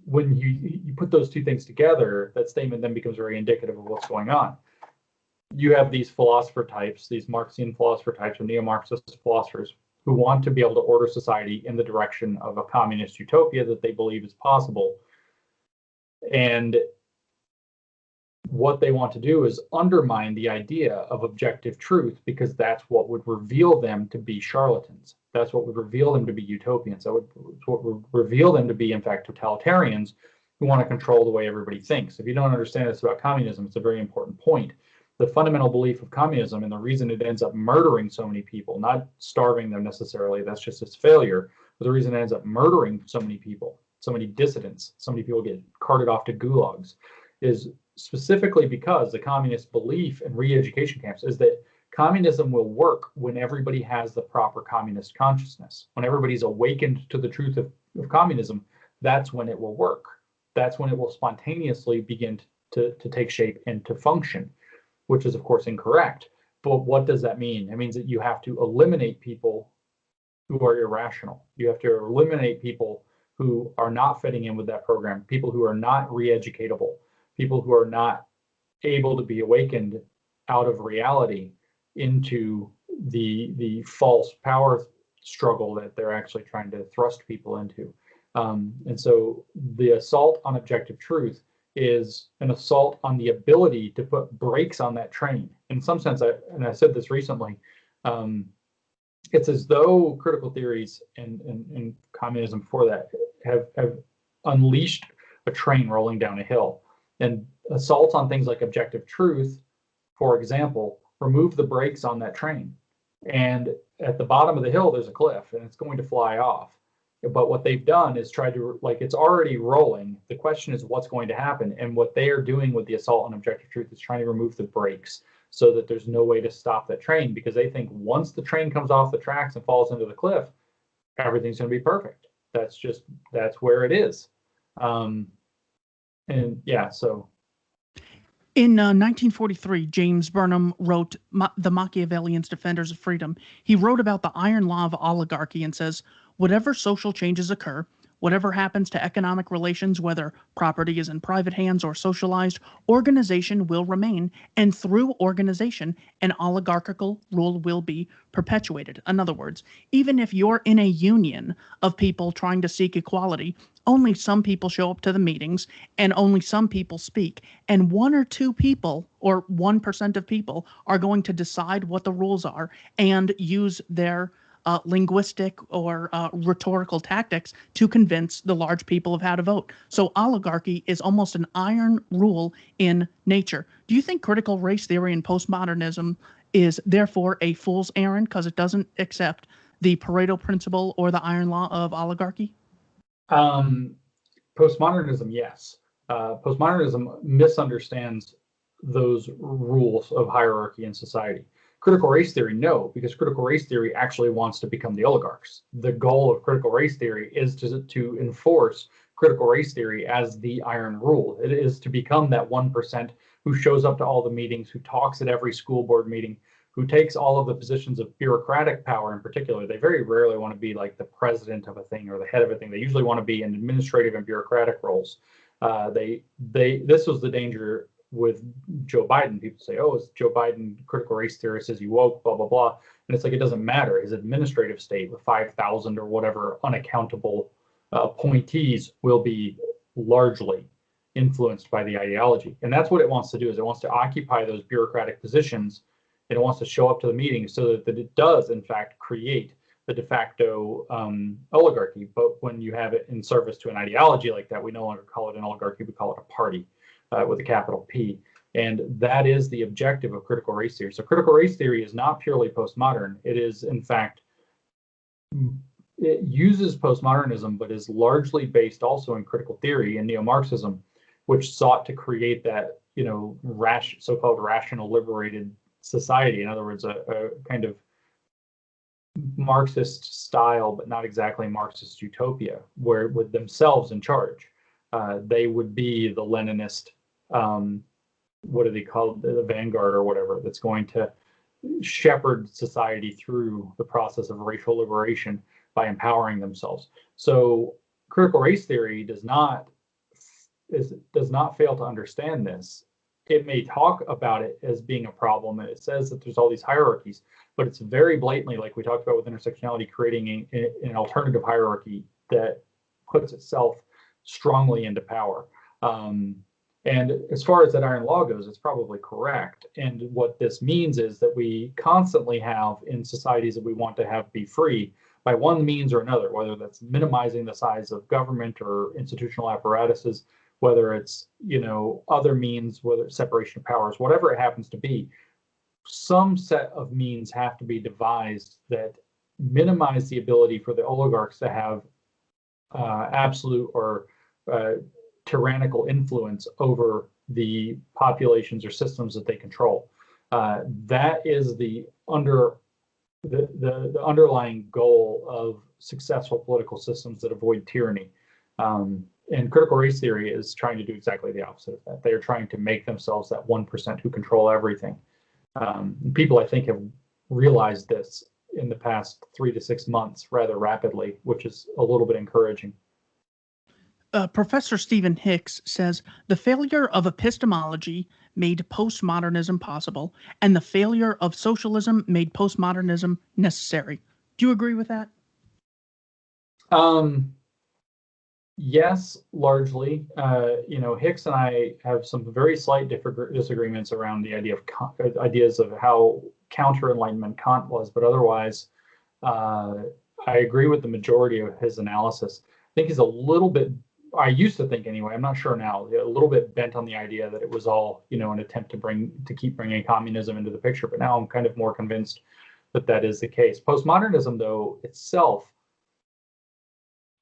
[SPEAKER 2] when you put those two things together, that statement then becomes very indicative of what's going on. You have these philosopher types, these Marxian philosopher types or neo-Marxist philosophers who want to be able to order society in the direction of a communist utopia that they believe is possible. And what they want to do is undermine the idea of objective truth, because that's what would reveal them to be charlatans. That's what would reveal them to be utopians. That's what would reveal them to be, in fact, totalitarians who want to control the way everybody thinks. If you don't understand this about communism, it's a very important point. The fundamental belief of communism, and the reason it ends up murdering so many people, not starving them necessarily, that's just its failure, but the reason it ends up murdering so many people, so many dissidents, so many people get carted off to gulags, is specifically because the communist belief in re-education camps is that communism will work when everybody has the proper communist consciousness. When everybody's awakened to the truth of communism, that's when it will work. That's when it will spontaneously begin to take shape and to function, which is, of course, incorrect. But what does that mean? It means that you have to eliminate people who are irrational. You have to eliminate people who are not fitting in with that program, people who are not re-educatable, people who are not able to be awakened out of reality into the false power struggle that they're actually trying to thrust people into. And so the assault on objective truth is an assault on the ability to put brakes on that train. In some sense, I said this recently, it's as though critical theories and communism before that have unleashed a train rolling down a hill. And assaults on things like objective truth, for example, remove the brakes on that train. And at the bottom of the hill, there's a cliff and it's going to fly off. But what they've done is tried to, like, it's already rolling. The question is what's going to happen. And what they are doing with the assault on objective truth is trying to remove the brakes so that there's no way to stop that train, because they think once the train comes off the tracks and falls into the cliff, everything's going to be perfect. That's where it is. And yeah, so.
[SPEAKER 1] In 1943, James Burnham wrote The Machiavellian's Defenders of Freedom. He wrote about the iron law of oligarchy and says, whatever social changes occur, whatever happens to economic relations, whether property is in private hands or socialized, organization will remain, and through organization, an oligarchical rule will be perpetuated. In other words, even if you're in a union of people trying to seek equality, only some people show up to the meetings and only some people speak, and 1 or 2 people or 1% of people are going to decide what the rules are and use their linguistic or rhetorical tactics to convince the large people of how to vote. So oligarchy is almost an iron rule in nature. Do you think critical race theory and postmodernism is therefore a fool's errand because it doesn't accept the Pareto principle or the iron law of oligarchy?
[SPEAKER 2] Postmodernism, yes. Postmodernism misunderstands those rules of hierarchy in society. Critical race theory, no, because critical race theory actually wants to become the oligarchs. The goal of critical race theory is to enforce critical race theory as the iron rule. It is to become that 1% who shows up to all the meetings, who talks at every school board meeting, who takes all of the positions of bureaucratic power in particular. They very rarely want to be like the president of a thing or the head of a thing. They usually want to be in administrative and bureaucratic roles. This was the danger with Joe Biden. People say, oh, is Joe Biden critical race theorist? Is he woke? Blah, blah, blah. And it's like, it doesn't matter. His administrative state with 5,000 or whatever unaccountable appointees will be largely influenced by the ideology. And that's what it wants to do, is it wants to occupy those bureaucratic positions, and it wants to show up to the meetings so that it does, in fact, create the de facto oligarchy. But when you have it in service to an ideology like that, we no longer call it an oligarchy, we call it a party. With a capital P. And that is the objective of critical race theory. So critical race theory is not purely postmodern. It is, in fact, it uses postmodernism, but is largely based also in critical theory and neo-Marxism, which sought to create that, so-called rational liberated society. In other words, a kind of Marxist style, but not exactly Marxist utopia, where with themselves in charge. They would be the Leninist what do they call it, the vanguard or whatever, that's going to shepherd society through the process of racial liberation by empowering themselves. So critical race theory does not fail to understand this. It may talk about it as being a problem, and it says that there's all these hierarchies, but it's very blatantly, like we talked about with intersectionality, creating an alternative hierarchy that puts itself strongly into power. And as far as that iron law goes, it's probably correct. And what this means is that we constantly have in societies that we want to have be free by one means or another, whether that's minimizing the size of government or institutional apparatuses, whether it's, other means, whether it's separation of powers, whatever it happens to be, some set of means have to be devised that minimize the ability for the oligarchs to have absolute or tyrannical influence over the populations or systems that they control. That is the underlying goal of successful political systems that avoid tyranny. And critical race theory is trying to do exactly the opposite of that. They are trying to make themselves that 1% who control everything. People, I think, have realized this in the past 3 to 6 months rather rapidly, which is a little bit encouraging.
[SPEAKER 1] Professor Stephen Hicks says the failure of epistemology made postmodernism possible, and the failure of socialism made postmodernism necessary. Do you agree with that?
[SPEAKER 2] Yes, largely. Hicks and I have some very slight disagreements around the ideas of how counter-Enlightenment Kant was, but otherwise, I agree with the majority of his analysis. I think he's a little bit, I used to think anyway, I'm not sure now, a little bit bent on the idea that it was all, an attempt to keep bringing communism into the picture, but now I'm kind of more convinced that that is the case. Postmodernism, though, itself,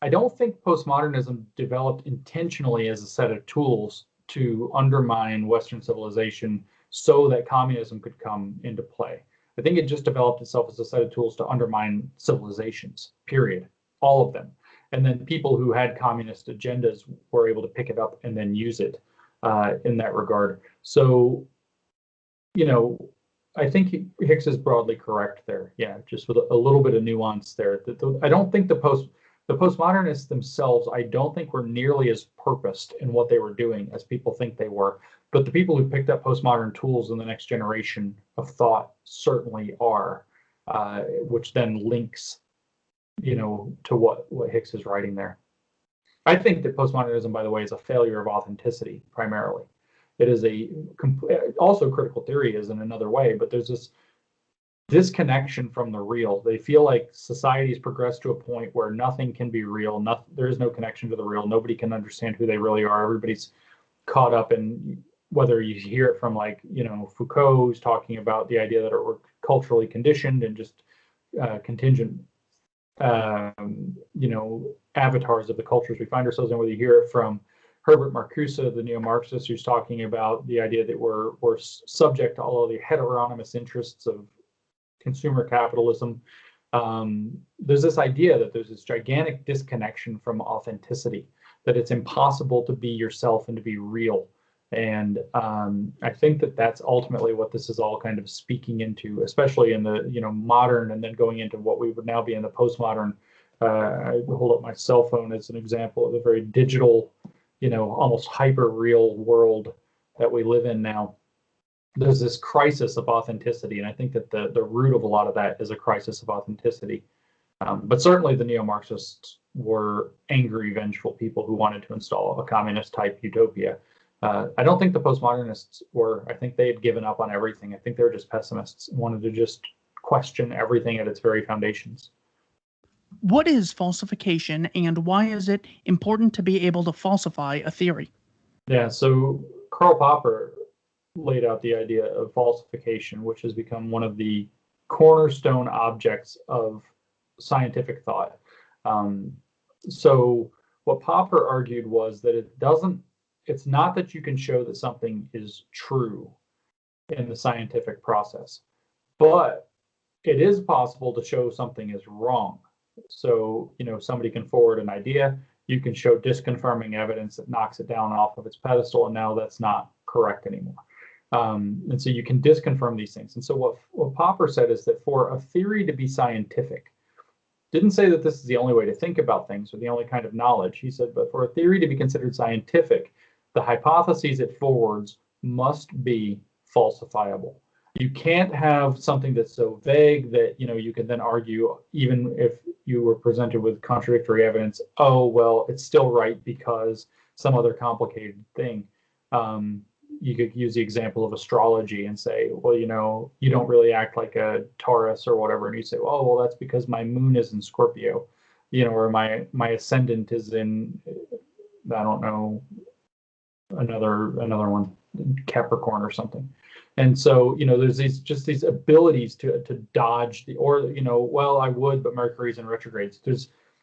[SPEAKER 2] I don't think postmodernism developed intentionally as a set of tools to undermine Western civilization so that communism could come into play. I think it just developed itself as a set of tools to undermine civilizations, period, all of them. And then people who had communist agendas were able to pick it up and then use it in that regard. So, I think Hicks is broadly correct there. Yeah, just with a little bit of nuance there. I don't think the postmodernists themselves, I don't think were nearly as purposed in what they were doing as people think they were. But the people who picked up postmodern tools in the next generation of thought certainly are, which then links, to what Hicks is writing there. I think that postmodernism, by the way, is a failure of authenticity primarily. It is also critical theory is in another way, but there's this disconnection from the real. They feel like society's progressed to a point where nothing can be real. There is no connection to the real. Nobody can understand who they really are. Everybody's caught up in, whether you hear it from Foucault, who's talking about the idea that we're culturally conditioned and just contingent, avatars of the cultures we find ourselves in, whether you hear it from Herbert Marcuse, the neo-Marxist, who's talking about the idea that we're subject to all of the heteronomous interests of consumer capitalism. There's this idea that there's this gigantic disconnection from authenticity, that it's impossible to be yourself and to be real. And I think that that's ultimately what this is all kind of speaking into, especially in the modern, and then going into what we would now be in the postmodern. I hold up my cell phone as an example of the very digital, almost hyper real world that we live in now. There's this crisis of authenticity, and I think that the root of a lot of that is a crisis of authenticity. But certainly the neo-Marxists were angry, vengeful people who wanted to install a communist-type utopia. I don't think the postmodernists were. I think they had given up on everything. I think they were just pessimists and wanted to just question everything at its very foundations.
[SPEAKER 1] What is falsification, and why is it important to be able to falsify a theory?
[SPEAKER 2] Yeah, so Karl Popper laid out the idea of falsification, which has become one of the cornerstone objects of scientific thought. So what Popper argued was that it's not that you can show that something is true in the scientific process, but it is possible to show something is wrong. So, somebody can forward an idea, you can show disconfirming evidence that knocks it down off of its pedestal, and now that's not correct anymore. And so you can disconfirm these things. And so what Popper said is that for a theory to be scientific, didn't say that this is the only way to think about things or the only kind of knowledge. He said, but for a theory to be considered scientific, the hypotheses it forwards must be falsifiable. You can't have something that's so vague that you can then argue, even if you were presented with contradictory evidence, oh well, it's still right because some other complicated thing. You could use the example of astrology and say, well, you don't really act like a Taurus or whatever, and you say, oh well, that's because my moon is in Scorpio, or my ascendant is in, I don't know, another one, Capricorn or something. And so there's these abilities to dodge well, I would, but Mercury's in retrogrades.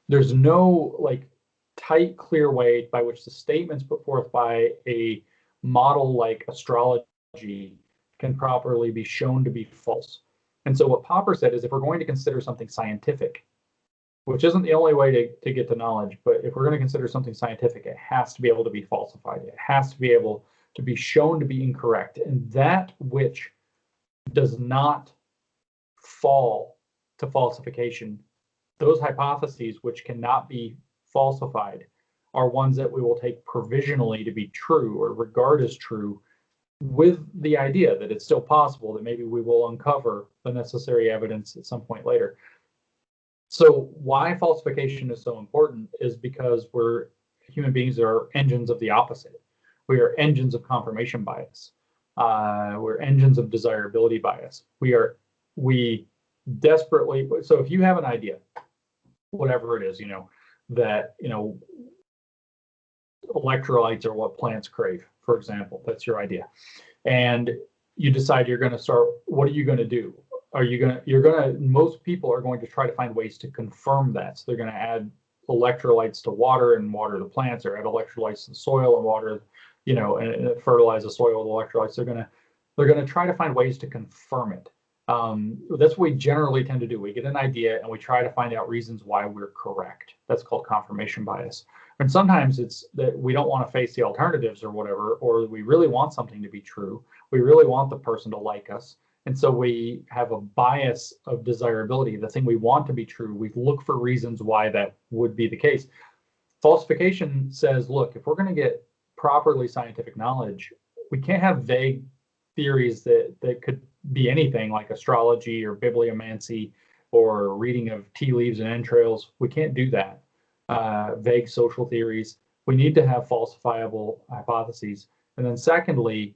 [SPEAKER 2] There's no like tight, clear way by which the statements put forth by a model like astrology can properly be shown to be false. And so what Popper said is, if we're going to consider something scientific, which isn't the only way to get to knowledge, but if we're going to consider something scientific, it has to be able to be falsified. It has to be able to be shown to be incorrect. And that which does not fall to falsification, those hypotheses which cannot be falsified, are ones that we will take provisionally to be true or regard as true, with the idea that it's still possible that maybe we will uncover the necessary evidence at some point later. So why falsification is so important is because human beings are engines of the opposite. We are engines of confirmation bias. We're engines of desirability bias. We desperately, so if you have an idea, whatever it is, that electrolytes are what plants crave, for example, that's your idea, and you decide you're going to start, what are you going to do? Most people are going to try to find ways to confirm that. So they're going to add electrolytes to water and water the plants, or add electrolytes to the soil and water, and fertilize the soil with electrolytes. They're going to try to find ways to confirm it. That's what we generally tend to do. We get an idea and we try to find out reasons why we're correct. That's called confirmation bias. And sometimes it's that we don't want to face the alternatives or whatever, or we really want something to be true. We really want the person to like us. And so we have a bias of desirability. The thing we want to be true, we look for reasons why that would be the case. Falsification says, look, if we're going to get properly scientific knowledge, we can't have vague theories that could be anything like astrology or bibliomancy or reading of tea leaves and entrails. We can't do that. Vague social theories. We need to have falsifiable hypotheses. And then secondly,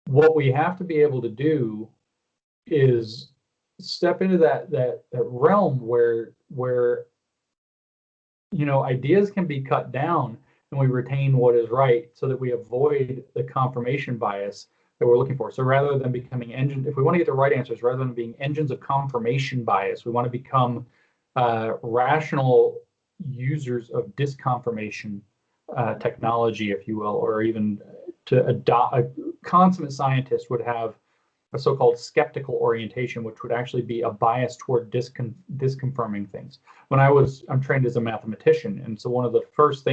[SPEAKER 2] what we have to be able to do is step into that realm where ideas can be cut down and we retain what is right, so that we avoid the confirmation bias that we're looking for. So rather than becoming if we want to get the right answers, rather than being engines of confirmation bias, we want to become rational users of disconfirmation technology, if you will, or even to adopt. A consummate scientist would have a so-called skeptical orientation, which would actually be a bias toward disconfirming things. I'm trained as a mathematician, and so one of the first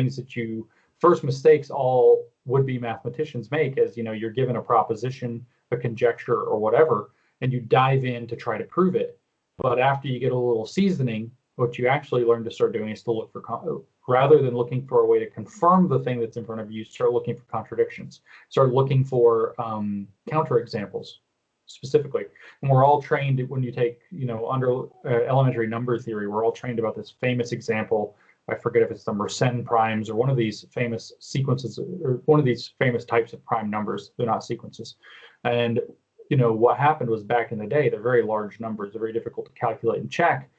[SPEAKER 2] mistakes all would-be mathematicians make is, you're given a proposition, a conjecture, or whatever, and you dive in to try to prove it. But after you get a little seasoning, what you actually learn to start doing is to look for, rather than looking for a way to confirm the thing that's in front of you, start looking for contradictions, start looking for counterexamples specifically. And we're all trained, when you take, under elementary number theory, we're all trained about this famous example. I forget if it's the Mersenne primes or one of these famous sequences, or one of these famous types of prime numbers. They're not sequences. And what happened was, back in the day, they're very large numbers. They're very difficult to calculate and check.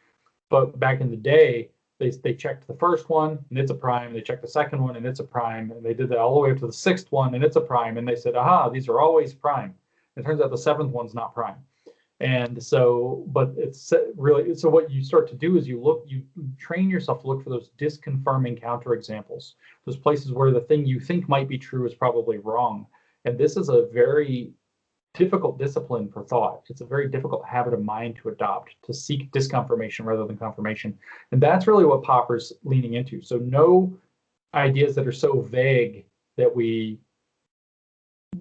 [SPEAKER 2] But back in the day, they checked the first one and it's a prime. They checked the second one and it's a prime. And they did that all the way up to the sixth one and it's a prime. And they said, aha, these are always prime. It turns out the seventh one's not prime. And so, but it's really, so what you start to do is you train yourself to look for those disconfirming counterexamples, those places where the thing you think might be true is probably wrong. And this is a very difficult discipline for thought. It's a very difficult habit of mind to adopt, to seek disconfirmation rather than confirmation. And that's really what Popper's leaning into. So no ideas that are so vague that we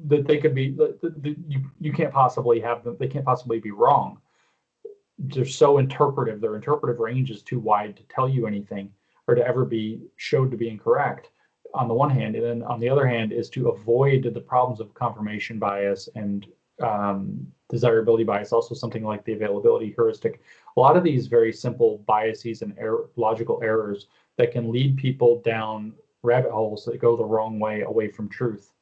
[SPEAKER 2] that they could be, you can't possibly have them, they can't possibly be wrong. They're so interpretive, their interpretive range is too wide to tell you anything or to ever be showed to be incorrect on the one hand, and then on the other hand is to avoid the problems of confirmation bias and desirability bias, also something like the availability heuristic. A lot of these very simple biases and logical errors that can lead people down rabbit holes that go the wrong way away from truth.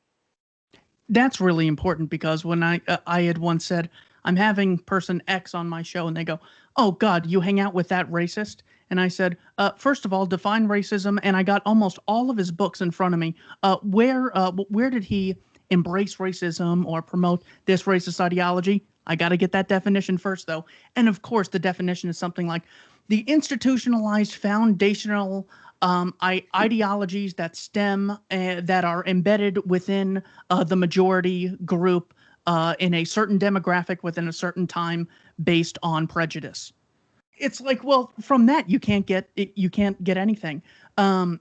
[SPEAKER 1] That's really important, because when I had once said, I'm having person X on my show, and they go, "Oh God, you hang out with that racist?" And I said, first of all, define racism, and I got almost all of his books in front of me. Where did he embrace racism or promote this racist ideology? I got to get that definition first, though. And of course, the definition is something like the institutionalized foundational ideologies that stem, that are embedded within the majority group in a certain demographic within a certain time based on prejudice. It's like, well, from that you can't get anything. How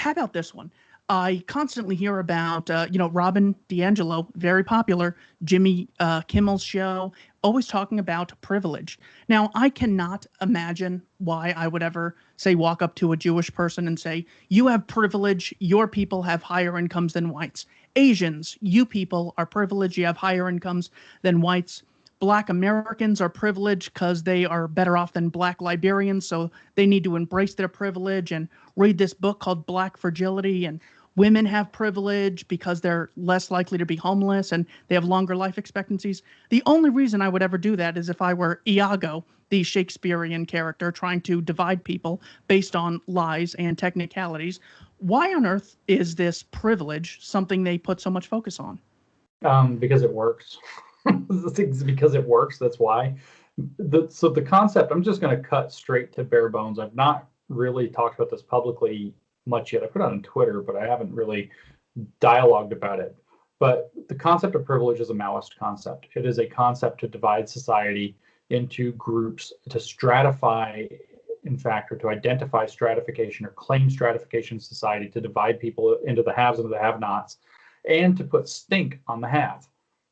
[SPEAKER 1] about this one? I constantly hear about, Robin DiAngelo, very popular, Jimmy Kimmel's show, always talking about privilege. Now, I cannot imagine why I would ever, say, walk up to a Jewish person and say, you have privilege, your people have higher incomes than whites. Asians, you people are privileged, you have higher incomes than whites. Black Americans are privileged because they are better off than Black Liberians, so they need to embrace their privilege and read this book called Black Fragility. And women have privilege because they're less likely to be homeless and they have longer life expectancies. The only reason I would ever do that is if I were Iago, the Shakespearean character trying to divide people based on lies and technicalities. Why on earth is this privilege something they put so much focus on?
[SPEAKER 2] Because it works. Because it works, that's why. So the concept, I'm just going to cut straight to bare bones. I've not really talked about this publicly much yet. I put it on Twitter, but I haven't really dialogued about it. But the concept of privilege is a Maoist concept. It is a concept to divide society into groups, to stratify, in fact, or to identify stratification or claim stratification in society, to divide people into the haves and the have-nots, and to put stink on the have.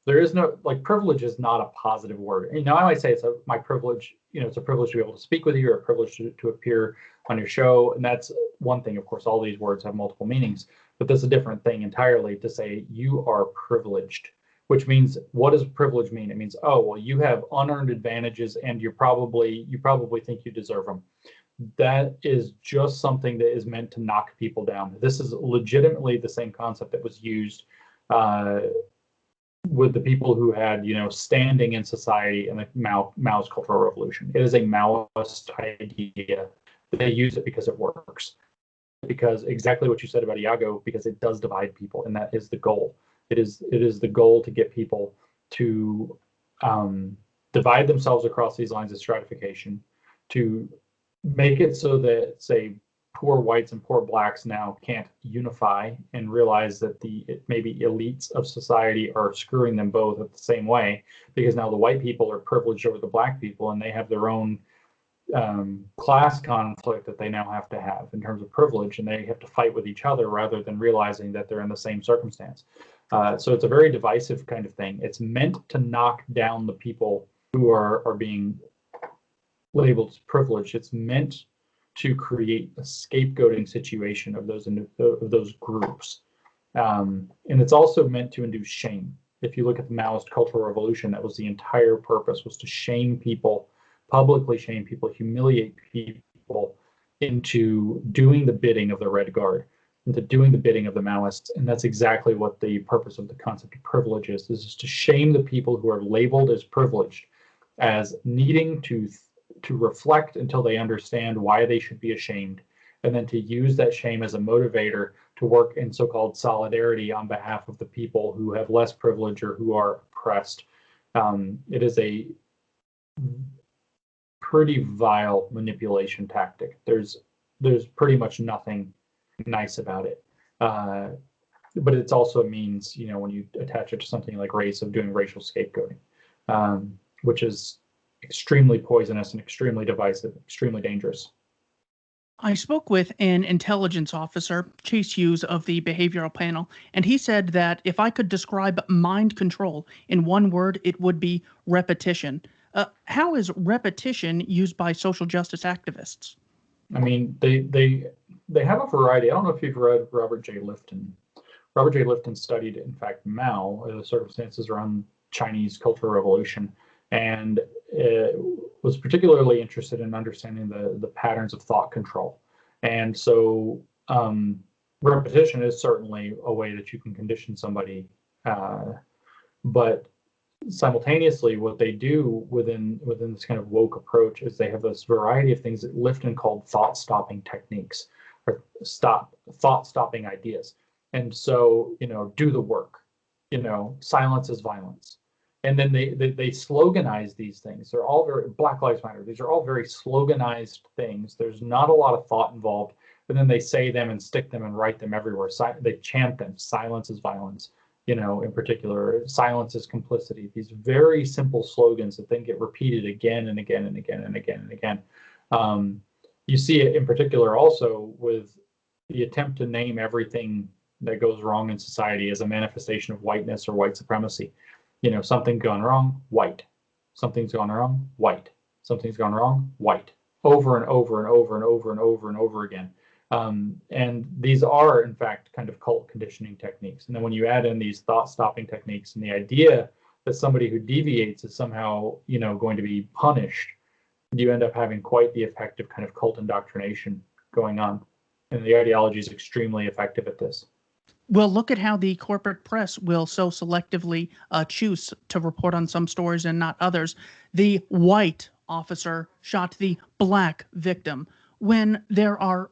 [SPEAKER 2] There is no, like, privilege is not a positive word. You know, I might say it's my privilege, it's a privilege to be able to speak with you, or a privilege to appear on your show. And that's one thing. Of course, all these words have multiple meanings, but that's a different thing entirely to say you are privileged, which means, what does privilege mean? It means, oh, well, you have unearned advantages and you probably think you deserve them. That is just something that is meant to knock people down. This is legitimately the same concept that was used with the people who had, standing in society in the Maoist Cultural Revolution. It is a Maoist idea. They use it because it works. Because exactly what you said about Iago, because it does divide people, and that is the goal. It is the goal to get people to divide themselves across these lines of stratification, to make it so that, say, poor whites and poor blacks now can't unify and realize that the maybe elites of society are screwing them both at the same way, because now the white people are privileged over the black people and they have their own class conflict that they now have to have in terms of privilege, and they have to fight with each other rather than realizing that they're in the same circumstance. So it's a very divisive kind of thing. It's meant to knock down the people who are being labeled as privileged. It's meant to create a scapegoating situation of those groups. And it's also meant to induce shame. If you look at the Maoist Cultural Revolution, that was the entire purpose, was to shame people, publicly shame people, humiliate people into doing the bidding of the Red Guard, into doing the bidding of the Maoists. And that's exactly what the purpose of the concept of privilege is to shame the people who are labeled as privileged, as needing to reflect until they understand why they should be ashamed, and then to use that shame as a motivator to work in so-called solidarity on behalf of the people who have less privilege or who are oppressed. It is a pretty vile manipulation tactic. There's pretty much nothing nice about it. But it's also a means, when you attach it to something like race, of doing racial scapegoating, which is extremely poisonous and extremely divisive, extremely dangerous.
[SPEAKER 1] I spoke with an intelligence officer, Chase Hughes of the behavioral panel, and he said that if I could describe mind control in one word, it would be repetition. How is repetition used by social justice activists?
[SPEAKER 2] I mean, they have a variety. I don't know if you've read Robert J. Lifton. Robert J. Lifton studied, in fact, Mao, the circumstances around Chinese Cultural Revolution, and was particularly interested in understanding the patterns of thought control. And so repetition is certainly a way that you can condition somebody, but simultaneously, what they do within this kind of woke approach is they have this variety of things that Lifton called thought stopping techniques, or thought stopping ideas. And so, do the work, silence is violence. And then they sloganize these things. They're all very Black Lives Matter. These are all very sloganized things. There's not a lot of thought involved, but then they say them and stick them and write them everywhere. They chant them. Silence is violence. In particular, silence is complicity. These very simple slogans that then get repeated again and again and again and again and again. You see it in particular also with the attempt to name everything that goes wrong in society as a manifestation of whiteness or white supremacy. Something's gone wrong, white. Something's gone wrong, white. Something's gone wrong, white. Over and over and over and over and over and over again. And these are, in fact, kind of cult conditioning techniques. And then when you add in these thought-stopping techniques and the idea that somebody who deviates is somehow, going to be punished, you end up having quite the effective kind of cult indoctrination going on. And the ideology is extremely effective at this.
[SPEAKER 1] Well, look at how the corporate press will so selectively choose to report on some stories and not others. The white officer shot the black victim, when there are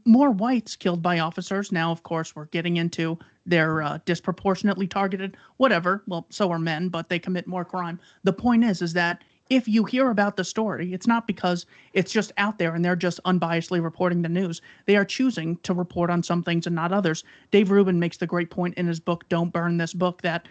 [SPEAKER 1] more whites killed by officers. Now, of course, we're getting into they're disproportionately targeted, whatever. Well, so are men, but they commit more crime. The point is that if you hear about the story, it's not because it's just out there and they're just unbiasedly reporting the news. They are choosing to report on some things and not others. Dave Rubin makes the great point in his book, Don't Burn This Book, that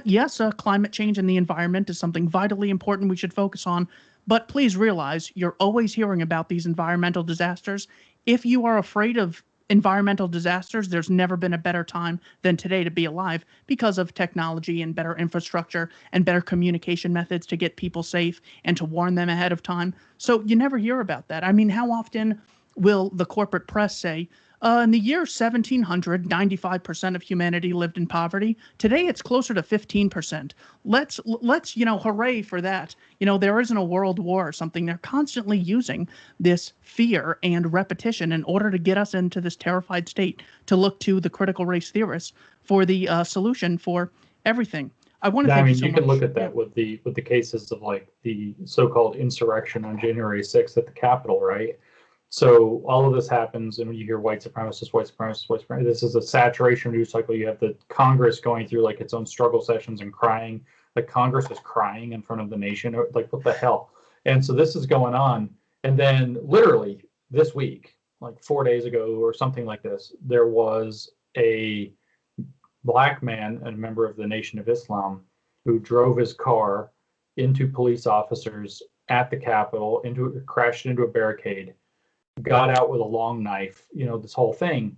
[SPEAKER 1] yes, climate change and the environment is something vitally important we should focus on. But please realize you're always hearing about these environmental disasters. If you are afraid of environmental disasters, there's never been a better time than today to be alive because of technology and better infrastructure and better communication methods to get people safe and to warn them ahead of time. So you never hear about that. I mean, how often will the corporate press say, in the year 1700, 95% of humanity lived in poverty. Today, it's closer to 15%. Let's hooray for that. There isn't a world war or something. They're constantly using this fear and repetition in order to get us into this terrified state to look to the critical race theorists for the solution for everything. I want to thank you so much.
[SPEAKER 2] You can look at that with the cases of like the so-called insurrection on January 6th at the Capitol, right? So all of this happens, and when you hear white supremacists, this is a saturation news cycle. You have the Congress going through like its own struggle sessions and crying. Like Congress is crying in front of the nation. Like, what the hell? And so this is going on. And then literally this week, like 4 days ago or something like this, there was a black man, a member of the Nation of Islam, who drove his car into police officers at the Capitol, crashed into a barricade, got out with a long knife, this whole thing.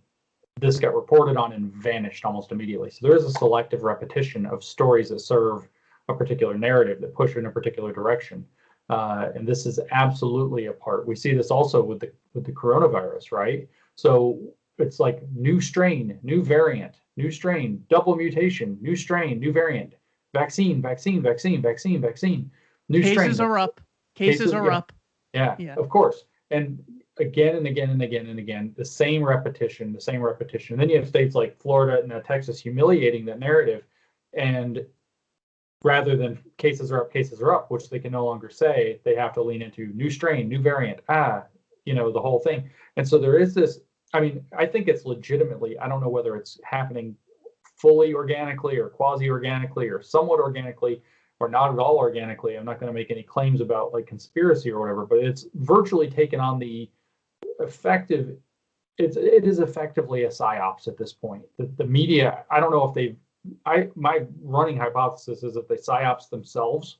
[SPEAKER 2] This got reported on and vanished almost immediately. So there is a selective repetition of stories that serve a particular narrative, that push in a particular direction. And this is absolutely a part. We see this also with the coronavirus, right? So it's like new strain, new variant, new strain, double mutation, new strain, new variant, vaccine, new strain.
[SPEAKER 1] Cases are up. Cases are up.
[SPEAKER 2] Yeah, of course. And again and again and again and again, the same repetition. And then you have states like Florida and now Texas humiliating that narrative. And rather than cases are up, which they can no longer say, they have to lean into new strain, new variant, the whole thing. And so there is this, I think it's legitimately, I don't know whether it's happening fully organically or quasi-organically or somewhat organically or not at all organically. I'm not going to make any claims about like conspiracy or whatever, but it's virtually taken on the effective, it is effectively a psyops at this point. The media, I don't know if my running hypothesis is that they psyops themselves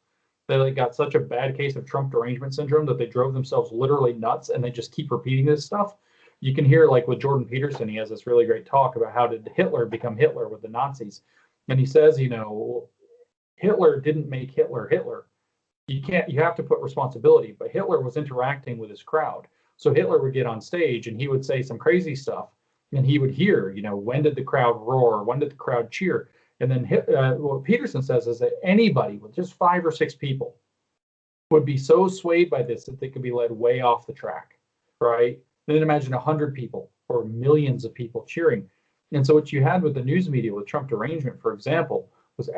[SPEAKER 2] They like got such a bad case of Trump derangement syndrome that they drove themselves literally nuts, and they just keep repeating this stuff. You can hear, like with Jordan Peterson, he has this really great talk about how did Hitler become Hitler with the Nazis. And he says, Hitler didn't make Hitler Hitler. You have to put responsibility, but Hitler was interacting with his crowd. So Hitler would get on stage and he would say some crazy stuff, and he would hear, when did the crowd roar? When did the crowd cheer? And then what Peterson says is that anybody with just 5 or 6 people would be so swayed by this that they could be led way off the track, right? Then imagine 100 people or millions of people cheering. And so what you had with the news media with Trump derangement, for example, was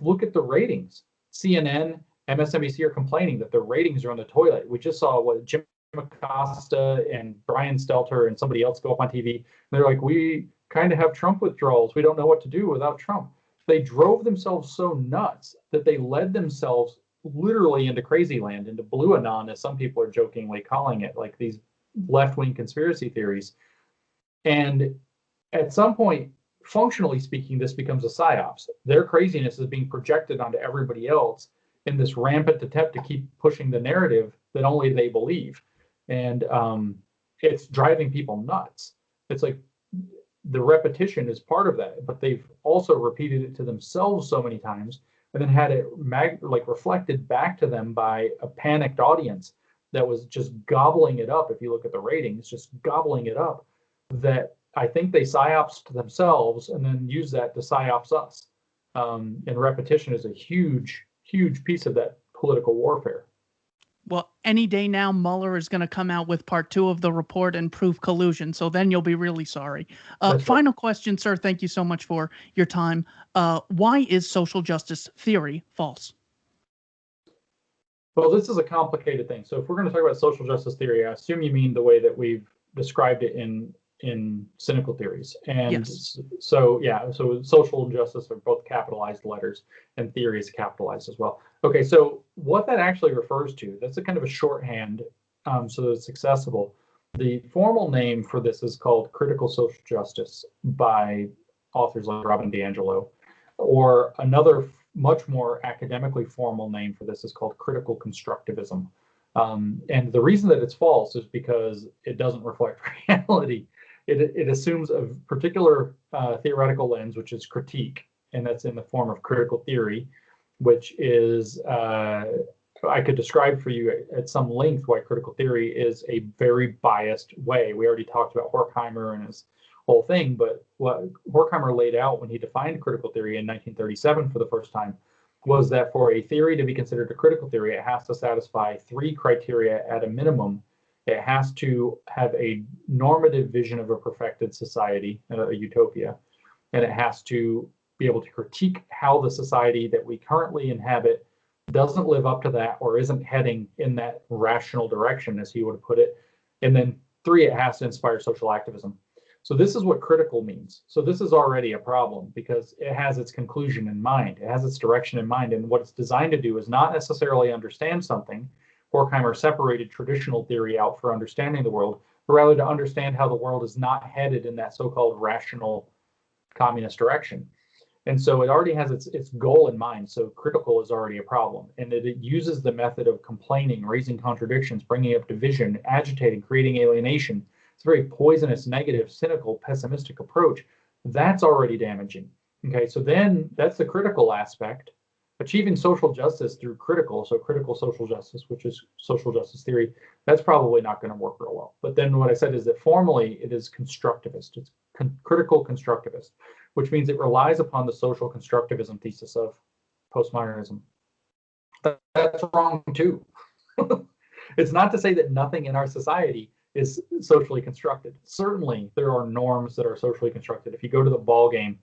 [SPEAKER 2] look at the ratings. CNN, MSNBC are complaining that the ratings are on the toilet. We just saw what Jim Acosta and Brian Stelter and somebody else go up on TV. And they're like, we kind of have Trump withdrawals. We don't know what to do without Trump. They drove themselves so nuts that they led themselves literally into crazy land, into blue anon, as some people are jokingly calling it, like these left-wing conspiracy theories. And at some point, functionally speaking, this becomes a psyops. Their craziness is being projected onto everybody else in this rampant attempt to keep pushing the narrative that only they believe. And it's driving people nuts. It's like the repetition is part of that, but they've also repeated it to themselves so many times and then had it reflected back to them by a panicked audience that was just gobbling it up. If you look at the ratings, just gobbling it up, that I think they psyopsed themselves and then use that to psyops us. And repetition is a huge, huge piece of that political warfare.
[SPEAKER 1] Well, any day now, Mueller is going to come out with part 2 of the report and prove collusion. So then you'll be really sorry. Final question, sir. Thank you so much for your time. Why is social justice theory false?
[SPEAKER 2] Well, this is a complicated thing. So if we're going to talk about social justice theory, I assume you mean the way that we've described it in cynical theories. And yes. So social justice are both capitalized letters, and theory is capitalized as well. Okay, so what that actually refers to, that's a kind of a shorthand so that it's accessible. The formal name for this is called critical social justice by authors like Robin DiAngelo, or another much more academically formal name for this is called critical constructivism. And the reason that it's false is because it doesn't reflect reality. It assumes a particular theoretical lens, which is critique, and that's in the form of critical theory, which is, I could describe for you at some length why critical theory is a very biased way. We already talked about Horkheimer and his whole thing, but what Horkheimer laid out when he defined critical theory in 1937 for the first time was that for a theory to be considered a critical theory, it has to satisfy 3 criteria at a minimum. It has to have a normative vision of a perfected society, a utopia, and it has to be able to critique how the society that we currently inhabit doesn't live up to that or isn't heading in that rational direction, as he would have put it. And then 3, it has to inspire social activism. So this is what critical means. So this is already a problem because it has its conclusion in mind. It has its direction in mind. And what it's designed to do is not necessarily understand something. Horkheimer separated traditional theory out for understanding the world, but rather to understand how the world is not headed in that so-called rational communist direction. And so it already has its goal in mind. So critical is already a problem. And it uses the method of complaining, raising contradictions, bringing up division, agitating, creating alienation. It's a very poisonous, negative, cynical, pessimistic approach. That's already damaging. Okay, so then that's the critical aspect. Achieving social justice through critical, so critical social justice, which is social justice theory, that's probably not going to work real well. But then what I said is that formally it is constructivist. It's critical constructivist, which means it relies upon the social constructivism thesis of postmodernism. That's wrong too. It's not to say that nothing in our society is socially constructed. Certainly there are norms that are socially constructed. If you go to the ball game,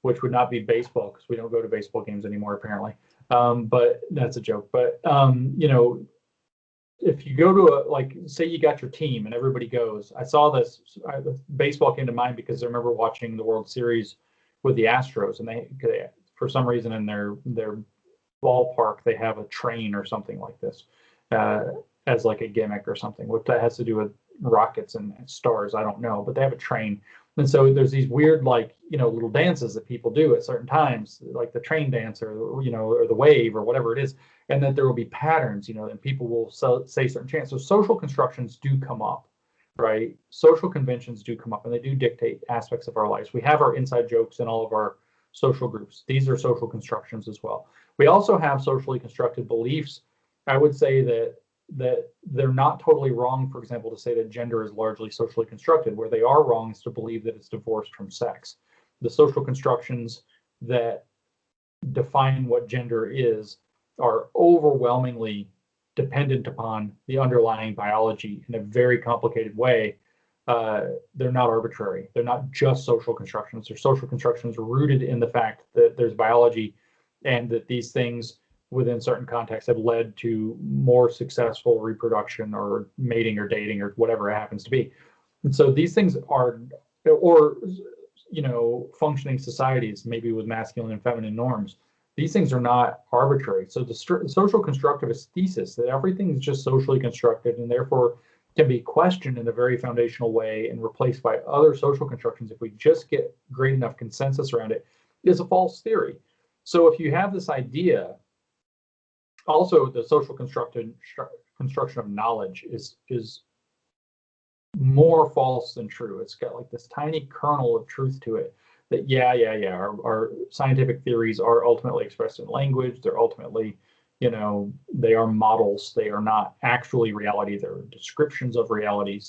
[SPEAKER 2] which would not be baseball because we don't go to baseball games anymore apparently, but that's a joke. But if you go to say you got your team and everybody goes, I saw this, baseball came to mind because I remember watching the World Series with the Astros, and they for some reason in their ballpark they have a train or something like this as like a gimmick or something. What that has to do with rockets and stars, I don't know, but they have a train. And so there's these weird, like, little dances that people do at certain times, like the train dance or, or the wave or whatever it is. And that there will be patterns, and people will say certain chants. So social constructions do come up, right? Social conventions do come up, and they do dictate aspects of our lives. We have our inside jokes in all of our social groups. These are social constructions as well. We also have socially constructed beliefs. I would say that they're not totally wrong, for example, to say that gender is largely socially constructed. Where they are wrong is to believe that it's divorced from sex. The social constructions that define what gender is are overwhelmingly dependent upon the underlying biology in a very complicated way. They're not arbitrary. They're not just social constructions. They're social constructions rooted in the fact that there's biology and that these things within certain contexts have led to more successful reproduction or mating or dating or whatever it happens to be. And so these things are, or, functioning societies, maybe with masculine and feminine norms, these things are not arbitrary. So the social constructivist thesis that everything is just socially constructed and therefore can be questioned in a very foundational way and replaced by other social constructions if we just get great enough consensus around it is a false theory. So if you have this idea, also the social construction of knowledge is more false than true. It's got like this tiny kernel of truth to it that our scientific theories are ultimately expressed in language. They're ultimately, they are models. They are not actually reality. They're descriptions of reality.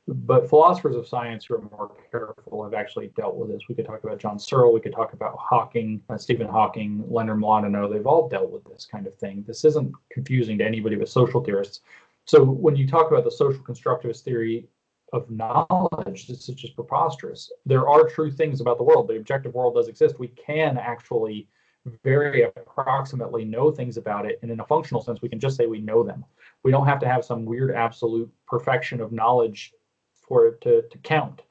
[SPEAKER 2] But philosophers of science who are more careful have actually dealt with this. We could talk about John Searle. We could talk about Hawking, Stephen Hawking, Leonard Mlodinow. They've all dealt with this kind of thing. This isn't confusing to anybody but social theorists. So when you talk about the social constructivist theory of knowledge, this is just preposterous. There are true things about the world. The objective world does exist. We can actually very approximately know things about it. And in a functional sense, we can just say we know them. We don't have to have some weird absolute perfection of knowledge for it to count.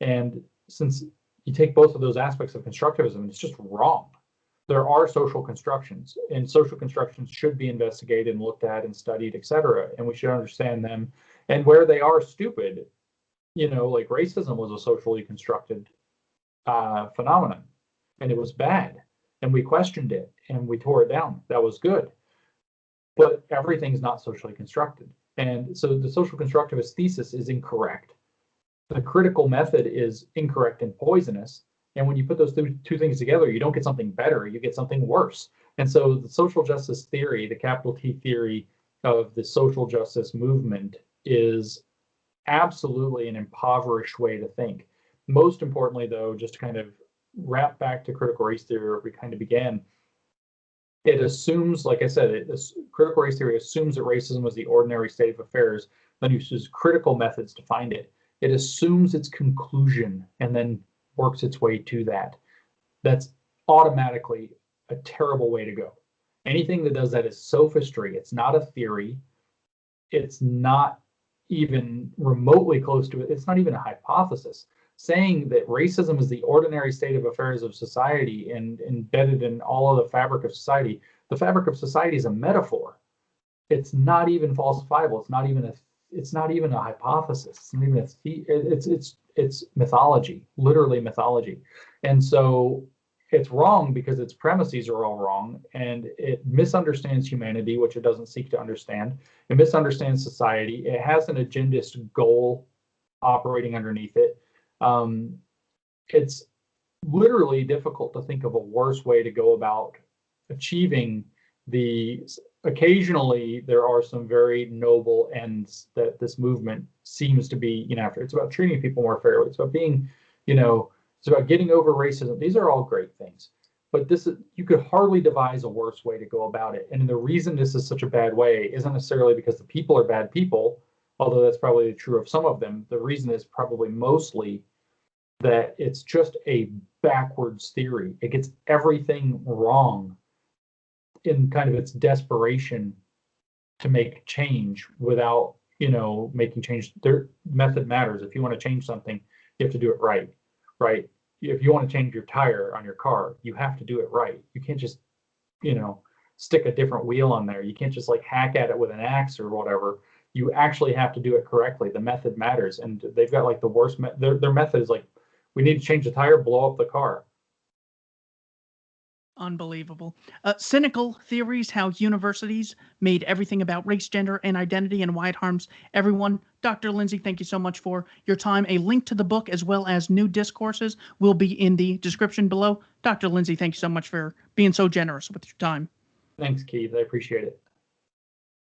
[SPEAKER 2] And since you take both of those aspects of constructivism, it's just wrong. There are social constructions, and social constructions should be investigated and looked at and studied, etc. And we should understand them. And where they are stupid, like racism was a socially constructed phenomenon, and it was bad. And we questioned it and we tore it down. That was good. But everything's not socially constructed. And so the social constructivist thesis is incorrect. The critical method is incorrect and poisonous. And when you put those two things together, you don't get something better, you get something worse. And so the social justice theory, the capital T theory of the social justice movement, is absolutely an impoverished way to think. Most importantly, though, just to kind of wrap back to critical race theory where we kind of began, it assumes, like I said, critical race theory assumes that racism was the ordinary state of affairs, then uses critical methods to find it. It assumes its conclusion and then works its way to that. That's automatically a terrible way to go. Anything that does that is sophistry. It's not a theory. It's not even remotely close to it. It's not even a hypothesis. Saying that racism is the ordinary state of affairs of society and embedded in all of the fabric of society, the fabric of society is a metaphor. It's not even falsifiable. It's not even a hypothesis. It's not even it's mythology, literally mythology. And so it's wrong because its premises are all wrong, and it misunderstands humanity, which it doesn't seek to understand. It misunderstands society. It has an agendist goal operating underneath it. It's literally difficult to think of a worse way to go about achieving occasionally there are some very noble ends that this movement seems to be after. It's about treating people more fairly. It's about being, it's about getting over racism. These are all great things, but you could hardly devise a worse way to go about it. And the reason this is such a bad way isn't necessarily because the people are bad people, although that's probably true of some of them. The reason is probably mostly that it's just a backwards theory. It gets everything wrong in kind of its desperation to make change without, making change. Their method matters. If you want to change something, you have to do it right. If you want to change your tire on your car, you have to do it right. You can't just, stick a different wheel on there. You can't just like hack at it with an axe or whatever. You actually have to do it correctly. The method matters, and they've got like the worst. Their method is like, we need to change the tire, blow up the car.
[SPEAKER 1] Unbelievable. Cynical theories, how universities made everything about race, gender, and identity, and why it harms everyone. Dr. Lindsay, thank you so much for your time. A link to the book as well as new discourses will be in the description below. Dr. Lindsay, thank you so much for being so generous with your time.
[SPEAKER 2] Thanks, Keith. I appreciate it.